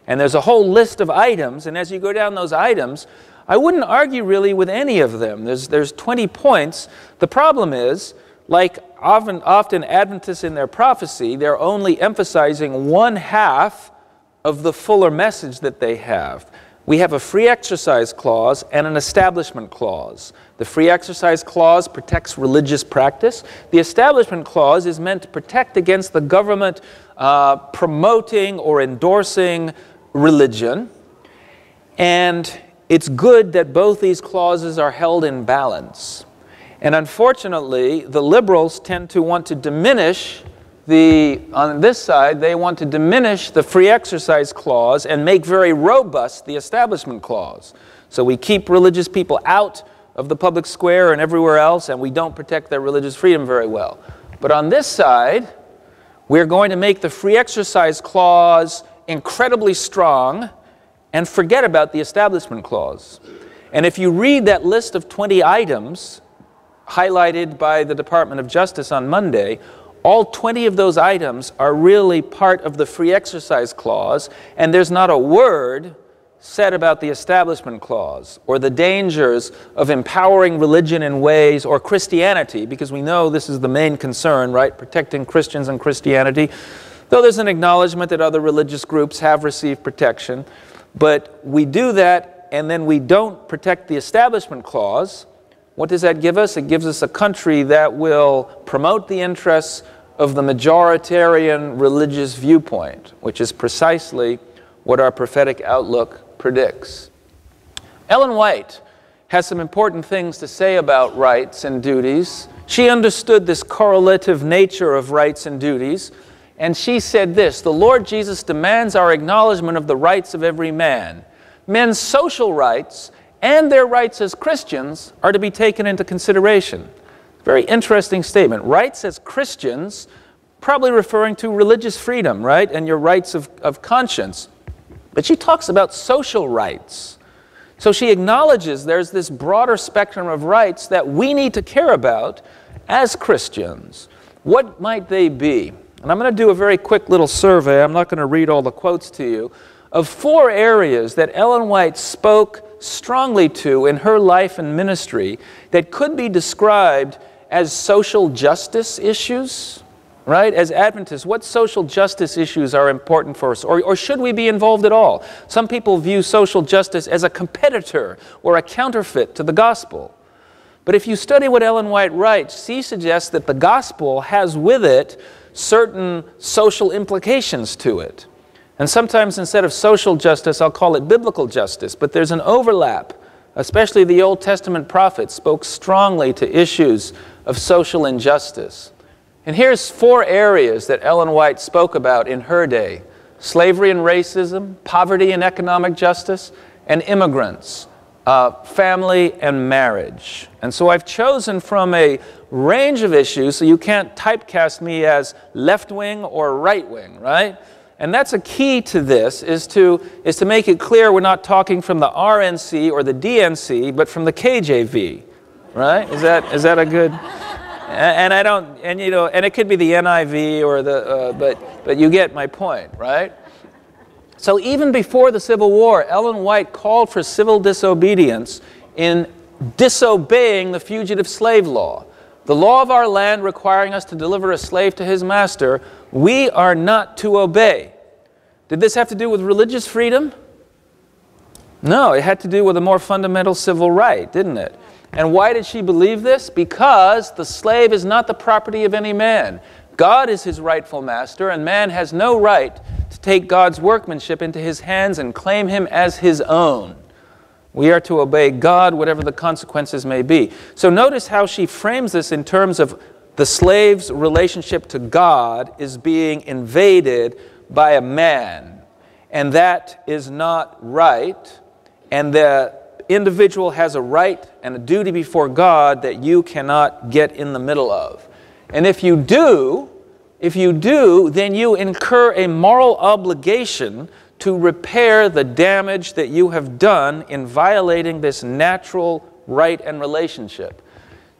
And there's a whole list of items, and as you go down those items, I wouldn't argue really with any of them. There's 20 points. The problem is, like often Adventists in their prophecy, they're only emphasizing one half of the fuller message that they have. We have a free exercise clause and an establishment clause. The free exercise clause protects religious practice. The establishment clause is meant to protect against the government promoting or endorsing religion. And it's good that both these clauses are held in balance. And unfortunately, the liberals tend to want to diminish on this side, they want to diminish the free exercise clause and make very robust the establishment clause. So we keep religious people out of the public square and everywhere else, and we don't protect their religious freedom very well. But on this side, we're going to make the free exercise clause incredibly strong and forget about the establishment clause. And if you read that list of 20 items highlighted by the Department of Justice on Monday, all 20 of those items are really part of the free exercise clause, and there's not a word said about the establishment clause or the dangers of empowering religion in ways, or Christianity, because we know this is the main concern, right? Protecting Christians and Christianity. Though there's an acknowledgement that other religious groups have received protection. But we do that, and then we don't protect the establishment clause. What does that give us? It gives us a country that will promote the interests of the majoritarian religious viewpoint, which is precisely what our prophetic outlook predicts. Ellen White has some important things to say about rights and duties. She understood this correlative nature of rights and duties, and she said this: the Lord Jesus demands our acknowledgement of the rights of every man. Men's social rights and their rights as Christians are to be taken into consideration. Very interesting statement. Rights as Christians, probably referring to religious freedom, right? And your rights of conscience. But she talks about social rights. So she acknowledges there's this broader spectrum of rights that we need to care about as Christians. What might they be? And I'm going to do a very quick little survey. I'm not going to read all the quotes to you, of 4 areas that Ellen White spoke strongly to in her life and ministry that could be described as social justice issues, right? As Adventists, what social justice issues are important for us? Or should we be involved at all? Some people view social justice as a competitor or a counterfeit to the gospel. But if you study what Ellen White writes, she suggests that the gospel has with it certain social implications to it. And sometimes instead of social justice, I'll call it biblical justice. But there's an overlap. Especially the Old Testament prophets spoke strongly to issues of social injustice. And here's 4 areas that Ellen White spoke about in her day: slavery and racism, poverty and economic justice, and immigrants, family and marriage. And so I've chosen from a range of issues, so you can't typecast me as left-wing or right-wing, right? And that's a key to this, is to make it clear we're not talking from the RNC or the DNC, but from the KJV, right? Is that a good? And I don't, and you know, and it could be the NIV or the, but you get my point, right? So even before the Civil War, Ellen White called for civil disobedience in disobeying the fugitive slave law. The law of our land requiring us to deliver a slave to his master, we are not to obey. Did this have to do with religious freedom? No, it had to do with a more fundamental civil right, didn't it? And why did she believe this? Because the slave is not the property of any man. God is his rightful master, and man has no right to take God's workmanship into his hands and claim him as his own. We are to obey God, whatever the consequences may be. So notice how she frames this in terms of the slave's relationship to God is being invaded by a man. And that is not right. And the individual has a right and a duty before God that you cannot get in the middle of. And if you do, then you incur a moral obligation to repair the damage that you have done in violating this natural right and relationship.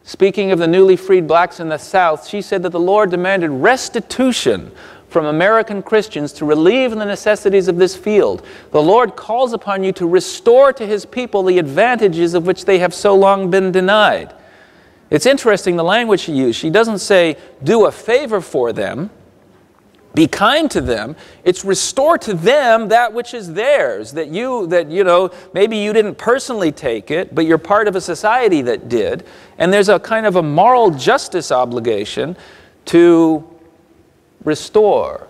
Speaking of the newly freed blacks in the South, she said that the Lord demanded restitution from American Christians to relieve the necessities of this field. The Lord calls upon you to restore to His people the advantages of which they have so long been denied. It's interesting the language she used. She doesn't say, do a favor for them, be kind to them. It's restore to them that which is theirs, that you know, maybe you didn't personally take it, but you're part of a society that did. And there's a kind of a moral justice obligation to restore.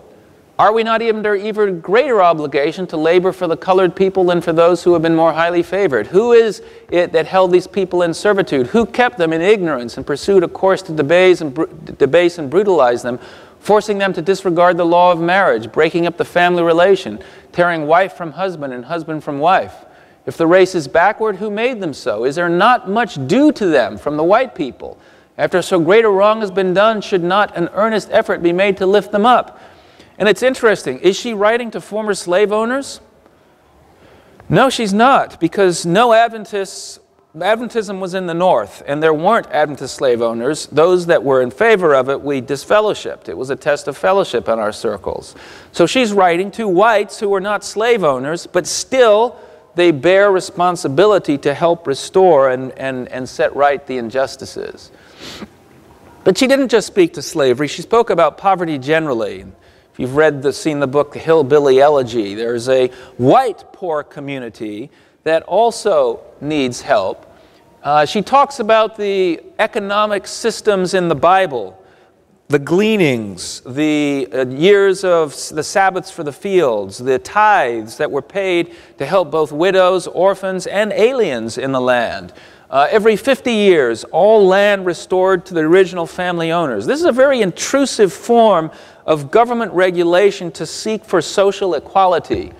Are we not under even greater obligation to labor for the colored people than for those who have been more highly favored? Who is it that held these people in servitude? Who kept them in ignorance and pursued a course to debase and brutalize them, forcing them to disregard the law of marriage, breaking up the family relation, tearing wife from husband and husband from wife? If the race is backward, who made them so? Is there not much due to them from the white people? After so great a wrong has been done, should not an earnest effort be made to lift them up? And it's interesting, is she writing to former slave owners? No, she's not, because no Adventism was in the North, and there weren't Adventist slave owners. Those that were in favor of it, we disfellowshipped. It was a test of fellowship in our circles. So she's writing to whites who were not slave owners, but still they bear responsibility to help restore and set right the injustices. But she didn't just speak to slavery, she spoke about poverty generally. If you've seen the book Hillbilly Elegy, there's a white poor community that also needs help. She talks about the economic systems in the Bible, the gleanings, the years of the Sabbaths for the fields, the tithes that were paid to help both widows, orphans, and aliens in the land. Every 50 years, all land restored to the original family owners. This is a very intrusive form of government regulation to seek for social equality.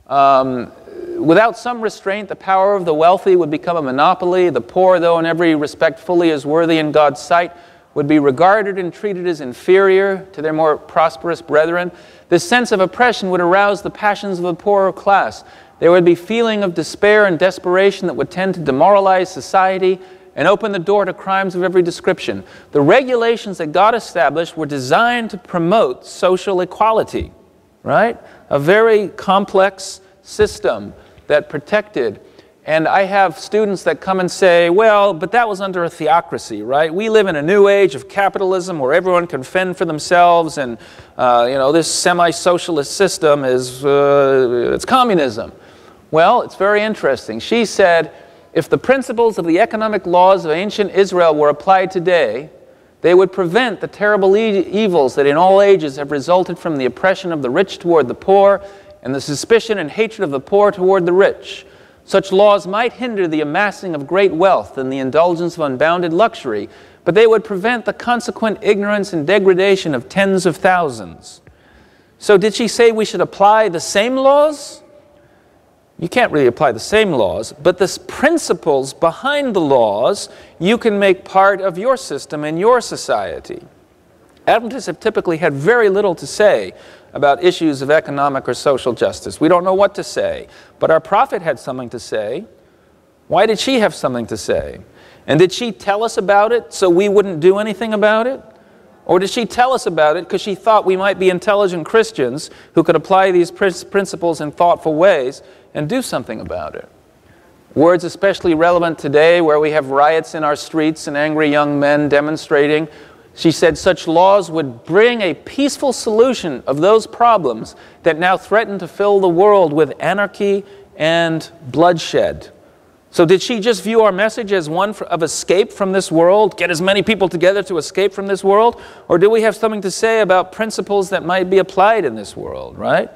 Without some restraint, the power of the wealthy would become a monopoly. The poor, though in every respect fully as worthy in God's sight, would be regarded and treated as inferior to their more prosperous brethren. This sense of oppression would arouse the passions of the poorer class. There would be feeling of despair and desperation that would tend to demoralize society and open the door to crimes of every description. The regulations that God established were designed to promote social equality, right? A very complex system that protected. And I have students that come and say, well, but that was under a theocracy, right? We live in a new age of capitalism where everyone can fend for themselves, and this semi-socialist system is it's communism. Well, it's very interesting. She said, if the principles of the economic laws of ancient Israel were applied today, they would prevent the terrible evils that in all ages have resulted from the oppression of the rich toward the poor and the suspicion and hatred of the poor toward the rich. Such laws might hinder the amassing of great wealth and the indulgence of unbounded luxury, but they would prevent the consequent ignorance and degradation of tens of thousands. So did she say we should apply the same laws? You can't really apply the same laws, but the principles behind the laws you can make part of your system and your society. Adventists have typically had very little to say about issues of economic or social justice. We don't know what to say, but our prophet had something to say. Why did she have something to say? And did she tell us about it so we wouldn't do anything about it? Or did she tell us about it because she thought we might be intelligent Christians who could apply these principles in thoughtful ways and do something about it? Words especially relevant today where we have riots in our streets and angry young men demonstrating. She said such laws would bring a peaceful solution of those problems that now threaten to fill the world with anarchy and bloodshed. So did she just view our message as one of escape from this world? Get as many people together to escape from this world? Or do we have something to say about principles that might be applied in this world, right?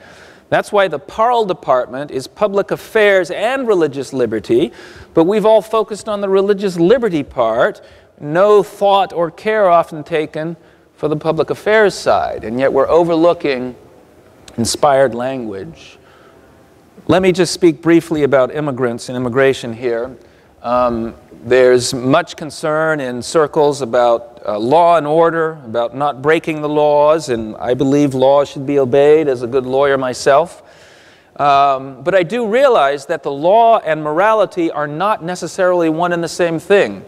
That's why the Parle Department is public affairs and religious liberty, but we've all focused on the religious liberty part. no thought or care often taken for the public affairs side, and yet we're overlooking inspired language. Let me just speak briefly about immigrants and immigration here. There's much concern in circles about law and order, about not breaking the laws, and I believe laws should be obeyed as a good lawyer myself. But I do realize that the law and morality are not necessarily one and the same thing.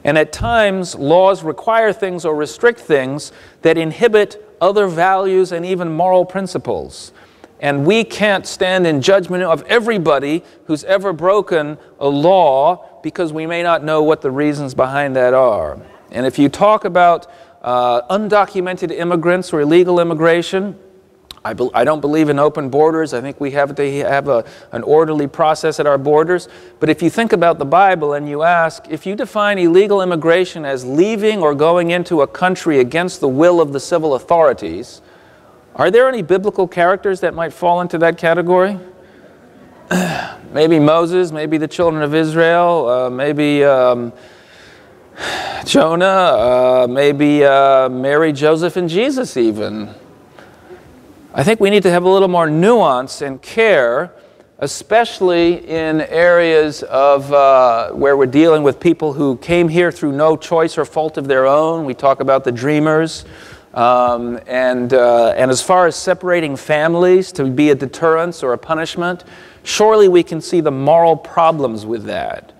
And at times, laws require things or restrict things that inhibit other values and even moral principles. And we can't stand in judgment of everybody who's ever broken a law because we may not know what the reasons behind that are. And if you talk about undocumented immigrants or illegal immigration, I don't believe in open borders. I think we have to have an orderly process at our borders. But if you think about the Bible and you ask, if you define illegal immigration as leaving or going into a country against the will of the civil authorities, are there any biblical characters that might fall into that category? Maybe Moses, maybe the children of Israel, maybe Jonah, maybe Mary, Joseph, and Jesus even. I think we need to have a little more nuance and care, especially in areas of where we're dealing with people who came here through no choice or fault of their own. We talk about the dreamers. And as far as separating families to be a deterrence or a punishment, surely we can see the moral problems with that.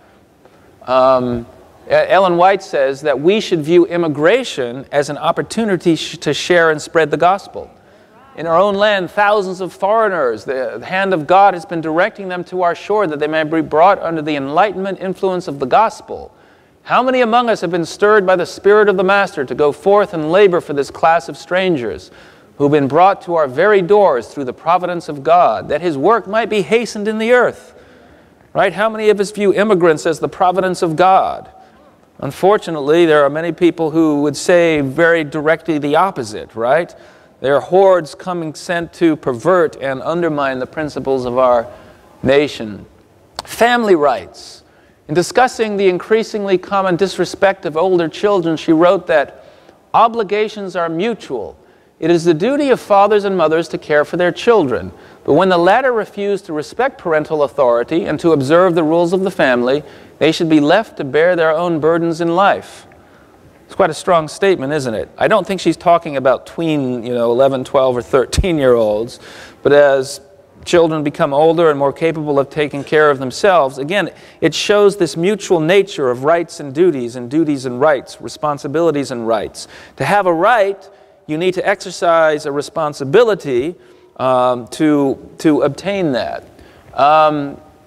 Ellen White says that we should view immigration as an opportunity to share and spread the gospel. In our own land, thousands of foreigners, the hand of God has been directing them to our shore that they may be brought under the enlightenment influence of the gospel. How many among us have been stirred by the Spirit of the Master to go forth and labor for this class of strangers who have been brought to our very doors through the providence of God, that His work might be hastened in the earth? Right? How many of us view immigrants as the providence of God? Unfortunately, there are many people who would say very directly the opposite, right? There are hordes coming sent to pervert and undermine the principles of our nation. Family rights. In discussing the increasingly common disrespect of older children, she wrote that obligations are mutual. It is the duty of fathers and mothers to care for their children. But when the latter refuse to respect parental authority and to observe the rules of the family, they should be left to bear their own burdens in life. It's quite a strong statement, isn't it? I don't think she's talking about tween, 11, 12, or 13-year-olds, but as children become older and more capable of taking care of themselves, again, it shows this mutual nature of rights and duties and rights, responsibilities and rights. To have a right, you need to exercise a responsibility to obtain that.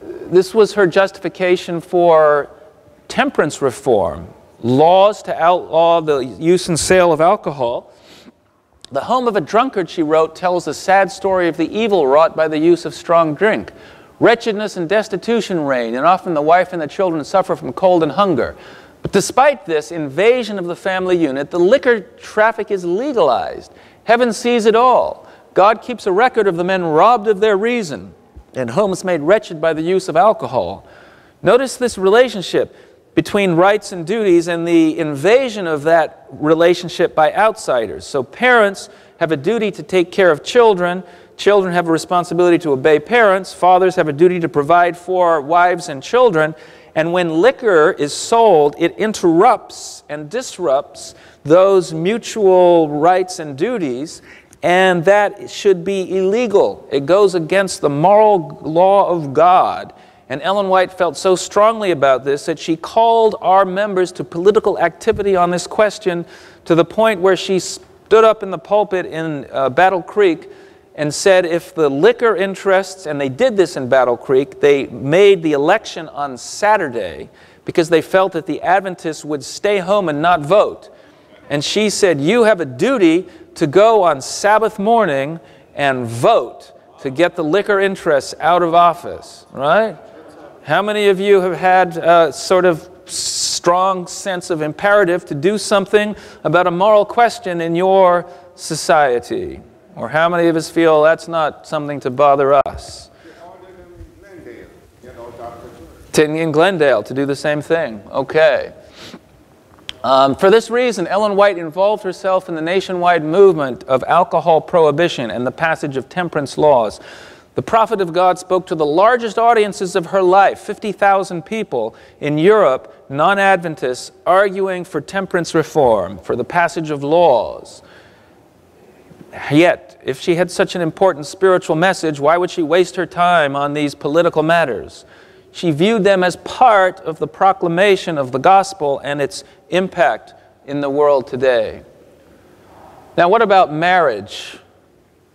This was her justification for temperance reform, laws to outlaw the use and sale of alcohol. The home of a drunkard, she wrote, tells a sad story of the evil wrought by the use of strong drink. Wretchedness and destitution reign, and often the wife and the children suffer from cold and hunger. But despite this invasion of the family unit, the liquor traffic is legalized. Heaven sees it all. God keeps a record of the men robbed of their reason, and homes made wretched by the use of alcohol. Notice this relationship between rights and duties and the invasion of that relationship by outsiders. So parents have a duty to take care of children. Children have a responsibility to obey parents. Fathers have a duty to provide for wives and children. And when liquor is sold, it interrupts and disrupts those mutual rights and duties, and that should be illegal. It goes against the moral law of God. And Ellen White felt so strongly about this that she called our members to political activity on this question, to the point where she stood up in the pulpit in Battle Creek and said if the liquor interests, and they did this in Battle Creek, they made the election on Saturday because they felt that the Adventists would stay home and not vote. And she said, you have a duty to go on Sabbath morning and vote to get the liquor interests out of office, right? How many of you have had a sort of strong sense of imperative to do something about a moral question in your society? Or how many of us feel that's not something to bother us? In Glendale to do the same thing. Okay. For this reason, Ellen White involved herself in the nationwide movement of alcohol prohibition and the passage of temperance laws. The prophet of God spoke to the largest audiences of her life, 50,000 people in Europe, non-Adventists, arguing for temperance reform, for the passage of laws. Yet, if she had such an important spiritual message, why would she waste her time on these political matters? She viewed them as part of the proclamation of the gospel and its impact in the world today. Now, what about marriage?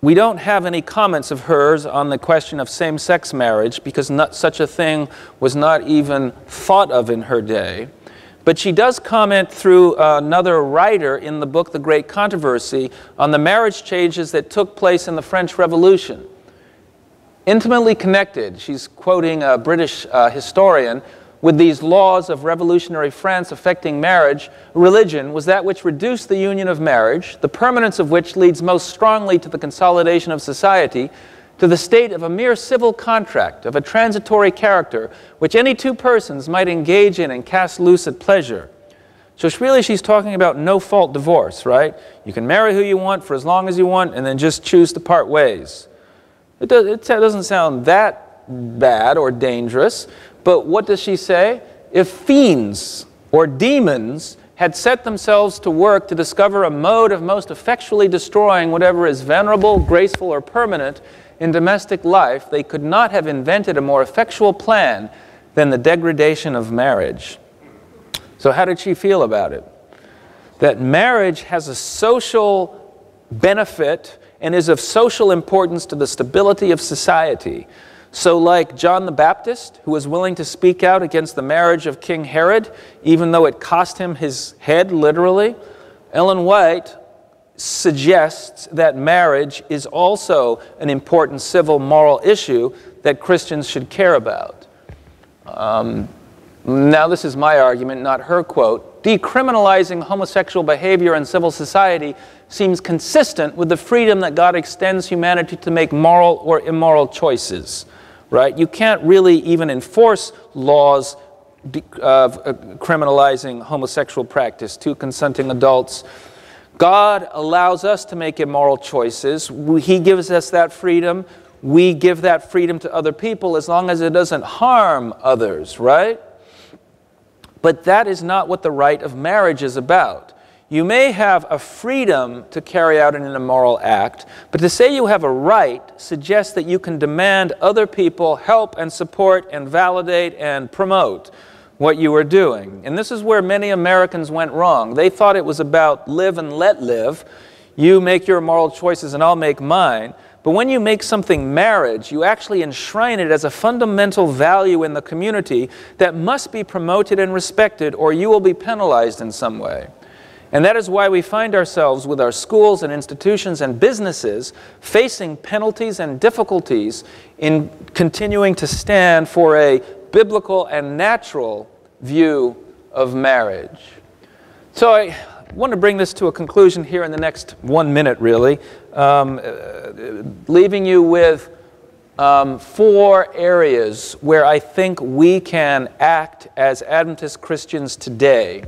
We don't have any comments of hers on the question of same-sex marriage because such a thing was not even thought of in her day. But she does comment through another writer in the book, The Great Controversy, on the marriage changes that took place in the French Revolution. Intimately connected, she's quoting a British historian, with these laws of revolutionary France affecting marriage, religion was that which reduced the union of marriage, the permanence of which leads most strongly to the consolidation of society, to the state of a mere civil contract, of a transitory character, which any two persons might engage in and cast loose at pleasure. So really she's talking about no-fault divorce, right? You can marry who you want for as long as you want and then just choose to part ways. It doesn't sound that bad or dangerous, but what does she say? If fiends or demons had set themselves to work to discover a mode of most effectually destroying whatever is venerable, graceful, or permanent in domestic life, they could not have invented a more effectual plan than the degradation of marriage. So how did she feel about it? That marriage has a social benefit and is of social importance to the stability of society. So like John the Baptist, who was willing to speak out against the marriage of King Herod, even though it cost him his head, literally, Ellen White suggests that marriage is also an important civil moral issue that Christians should care about. Now this is my argument, not her quote. Decriminalizing homosexual behavior in civil society seems consistent with the freedom that God extends humanity to make moral or immoral choices. Right? You can't really even enforce laws criminalizing homosexual practice to consenting adults. God allows us to make immoral choices. He gives us that freedom. We give that freedom to other people as long as it doesn't harm others, right? But that is not what the rite of marriage is about. You may have a freedom to carry out an immoral act, but to say you have a right suggests that you can demand other people help and support and validate and promote what you are doing. And this is where many Americans went wrong. They thought it was about live and let live. You make your moral choices and I'll make mine. But when you make something marriage, you actually enshrine it as a fundamental value in the community that must be promoted and respected, or you will be penalized in some way. And that is why we find ourselves with our schools and institutions and businesses facing penalties and difficulties in continuing to stand for a biblical and natural view of marriage. So I want to bring this to a conclusion here in the next 1 minute, really, leaving you with 4 areas where I think we can act as Adventist Christians today.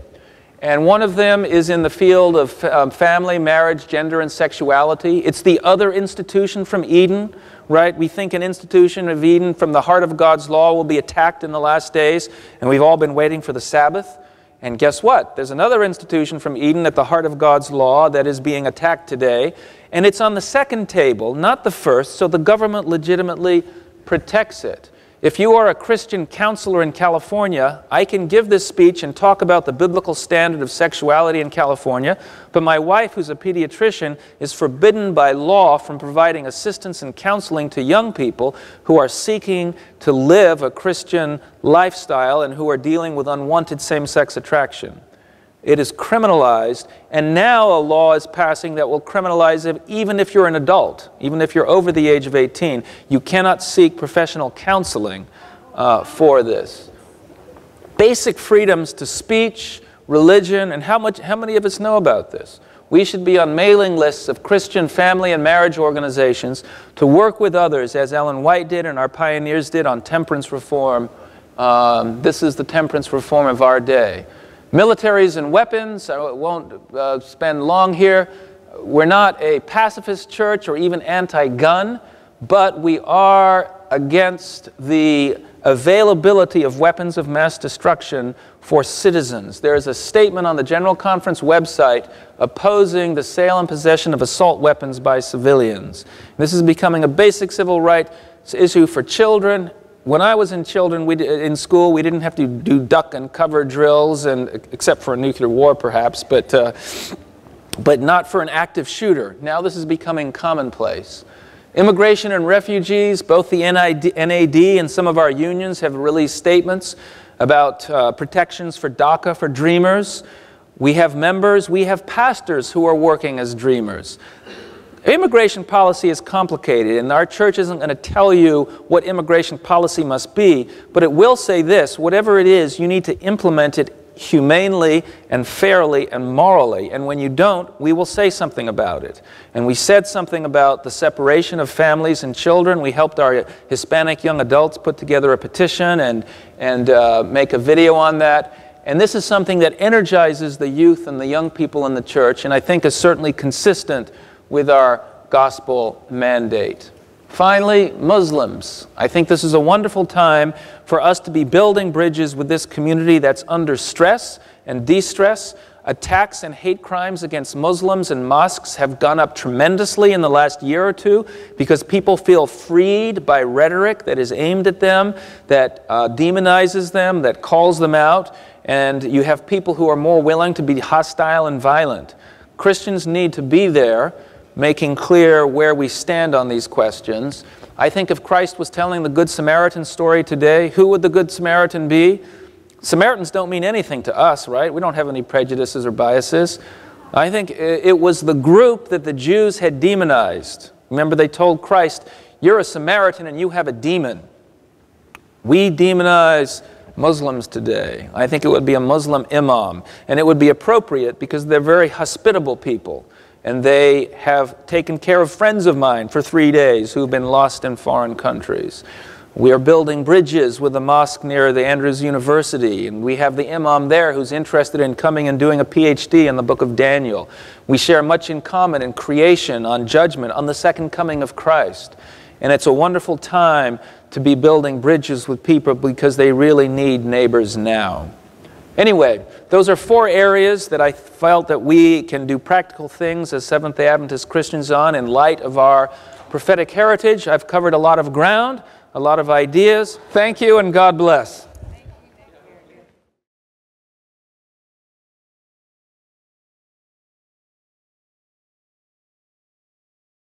And one of them is in the field of family, marriage, gender, and sexuality. It's the other institution from Eden, right? We think an institution of Eden from the heart of God's law will be attacked in the last days, and we've all been waiting for the Sabbath. And guess what? There's another institution from Eden at the heart of God's law that is being attacked today, and it's on the second table, not the first, so the government legitimately protects it. If you are a Christian counselor in California, I can give this speech and talk about the biblical standard of sexuality in California, but my wife, who's a pediatrician, is forbidden by law from providing assistance and counseling to young people who are seeking to live a Christian lifestyle and who are dealing with unwanted same-sex attraction. It is criminalized, and now a law is passing that will criminalize it even if you're an adult, even if you're over the age of 18. You cannot seek professional counseling for this. Basic freedoms to speech, religion, and how many of us know about this? We should be on mailing lists of Christian family and marriage organizations to work with others, as Ellen White did and our pioneers did on temperance reform. This is the temperance reform of our day. Militaries and weapons, I won't spend long here. We're not a pacifist church or even anti-gun, but we are against the availability of weapons of mass destruction for citizens. There is a statement on the General Conference website opposing the sale and possession of assault weapons by civilians. This is becoming a basic civil rights issue for children. When I was in in school, we didn't have to do duck and cover drills, except for a nuclear war perhaps, but not for an active shooter. Now this is becoming commonplace. Immigration and refugees, both the NAD and some of our unions have released statements about protections for DACA for dreamers. We have members, we have pastors who are working as dreamers. Immigration policy is complicated, and our church isn't going to tell you what immigration policy must be, but it will say this: whatever it is, you need to implement it humanely and fairly and morally, and when you don't, we will say something about it. And we said something about the separation of families and children. We helped our Hispanic young adults put together a petition and make a video on that. And this is something that energizes the youth and the young people in the church, and I think is certainly consistent with our gospel mandate. Finally, Muslims. I think this is a wonderful time for us to be building bridges with this community that's under stress and de-stress. Attacks and hate crimes against Muslims and mosques have gone up tremendously in the last year or two because people feel freed by rhetoric that is aimed at them, that demonizes them, that calls them out, and you have people who are more willing to be hostile and violent. Christians need to be there, making clear where we stand on these questions. I think if Christ was telling the Good Samaritan story today, who would the Good Samaritan be? Samaritans don't mean anything to us, right? We don't have any prejudices or biases. I think it was the group that the Jews had demonized. Remember, they told Christ, "You're a Samaritan and you have a demon." We demonize Muslims today. I think it would be a Muslim imam, and it would be appropriate because they're very hospitable people. And they have taken care of friends of mine for 3 days who've been lost in foreign countries. We are building bridges with a mosque near the Andrews University, and we have the imam there who's interested in coming and doing a PhD in the book of Daniel. We share much in common in creation, on judgment, on the second coming of Christ. And it's a wonderful time to be building bridges with people because they really need neighbors now. Anyway, those are 4 areas that I felt that we can do practical things as Seventh-day Adventist Christians on in light of our prophetic heritage. I've covered a lot of ground, a lot of ideas. Thank you and God bless.